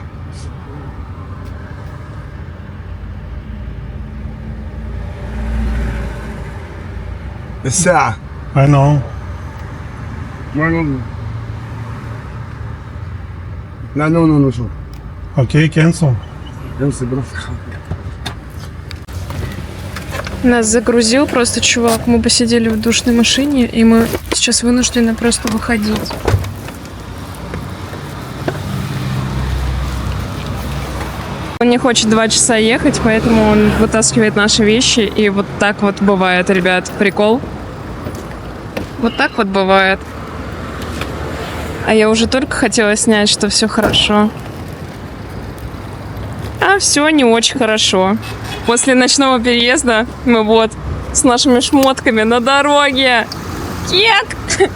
الساعة I know. لا نو نو نو شو Окей, cancel. Нас загрузил просто чувак. Мы посидели в душной машине, и мы сейчас вынуждены просто выходить. Он не хочет 2 часа ехать, поэтому он вытаскивает наши вещи. И вот так вот бывает, ребят. Прикол. Вот так вот бывает. А я уже только хотела снять, что все хорошо. А все не очень хорошо. После ночного переезда мы вот с нашими шмотками на дороге. Кек!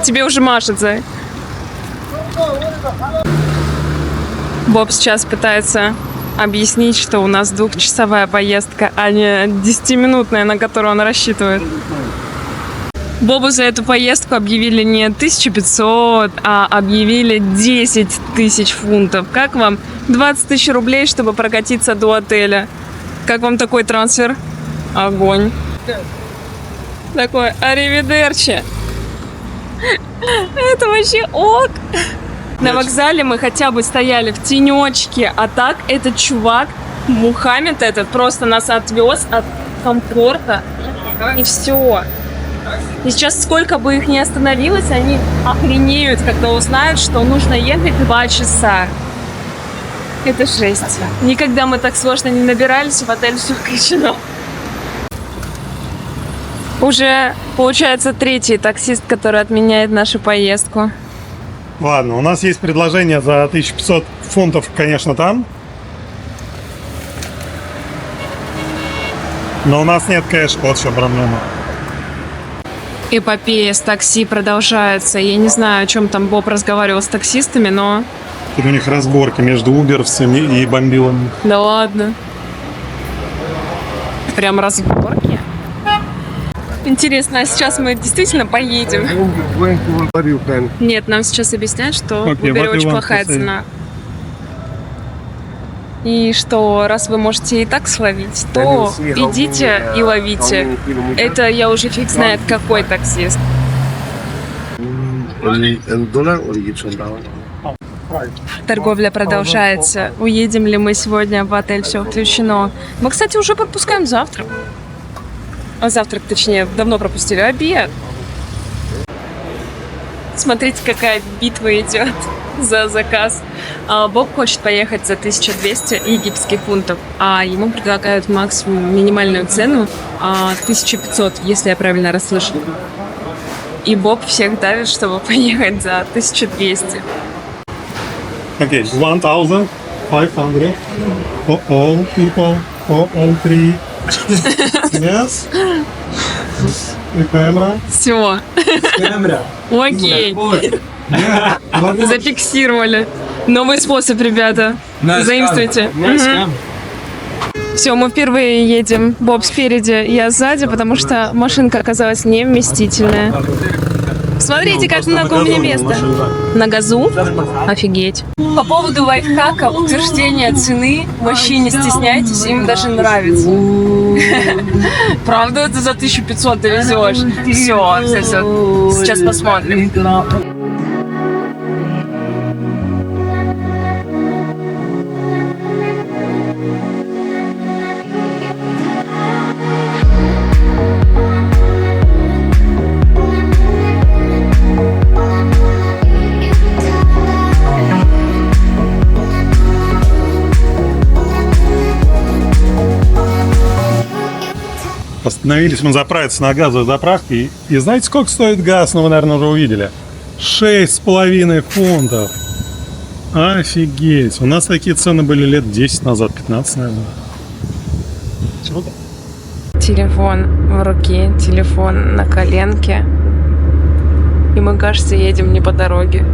Тебе уже машет, Зай. Боб сейчас пытается объяснить, что у нас 2-часовая поездка, а не 10-минутная, на которую он рассчитывает. Бобу за эту поездку объявили не 1500, а объявили 10 тысяч фунтов. Как вам 20 тысяч рублей, чтобы прокатиться до отеля? Как вам такой трансфер? Огонь. Такой аривидерчи. Это вообще ок. На вокзале мы хотя бы стояли в тенечке, а так этот чувак, Мухаммед этот, просто нас отвез от комфорта, и все. И сейчас сколько бы их ни остановилось, они охренеют, когда узнают, что нужно ехать 2 часа. Это жесть. Никогда мы так сложно не набирались, в отель все включено. Уже, получается, 3-й таксист, который отменяет нашу поездку. Ладно, у нас есть предложение за 1500 фунтов, конечно, там. Но у нас нет кэша, вот в чем проблема. Эпопея с такси продолжается. Я не знаю, о чем там Боб разговаривал с таксистами, но... Тут у них разборки между уберцами и бомбилами. Да ладно. Прям разборки? Интересно, а сейчас мы действительно поедем? Нет, нам сейчас объясняют, что в Окей, Uber вот и очень вам плохая посмотри. цена. И что, раз вы можете и так словить, то идите и ловите. Это я уже фиг знает, какой таксист. Торговля продолжается. Уедем ли мы сегодня в отель, все включено. Мы, кстати, уже пропускаем завтрак. А завтрак, точнее, давно пропустили. Обед. Смотрите, какая битва идет за заказ. Боб хочет поехать за 1200 египетских фунтов, а ему предлагают максимум минимальную цену 1500, если я правильно расслышала. И Боб всех давит, чтобы поехать за 1200. Окей, 1500 for all people, for all three. Yes. И камера. Все. Окей. Зафиксировали. Новый способ, ребята. Заимствуйте. Все, мы впервые едем. Боб спереди, я сзади, потому что машинка оказалась невместительная. Смотрите, как много у меня места. На газу? Офигеть. По поводу лайфхака, утверждения цены, вообще не стесняйтесь, им даже нравится. Правда, это за 1500 ты везешь? Все. Сейчас посмотрим. Остановились мы заправиться на газовой заправке. И знаете, сколько стоит газ? Ну, вы, наверное, уже увидели. 6,5 фунтов. Офигеть. У нас такие цены были лет 10 назад, 15, наверное. Круто. Телефон в руке, телефон на коленке. И мы, кажется, едем не по дороге.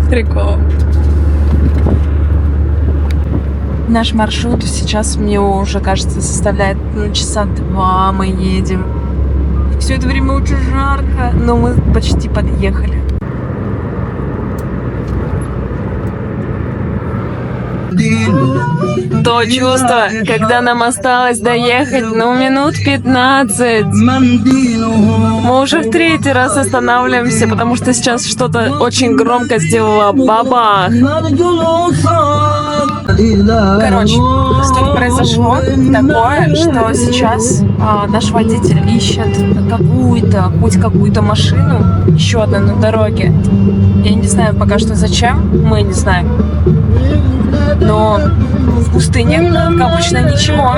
Прикол. Наш маршрут сейчас, мне уже кажется, составляет часа 2 мы едем. Все это время очень жарко, но мы почти подъехали. То чувство, когда нам осталось доехать, минут 15. Мы уже в 3-й раз останавливаемся, потому что сейчас что-то очень громко сделало бабах. Короче, что произошло такое, что сейчас наш водитель ищет какую-то машину, еще одну на дороге. Я не знаю пока что зачем, мы не знаем. Но в пустыне, как обычно, ничего.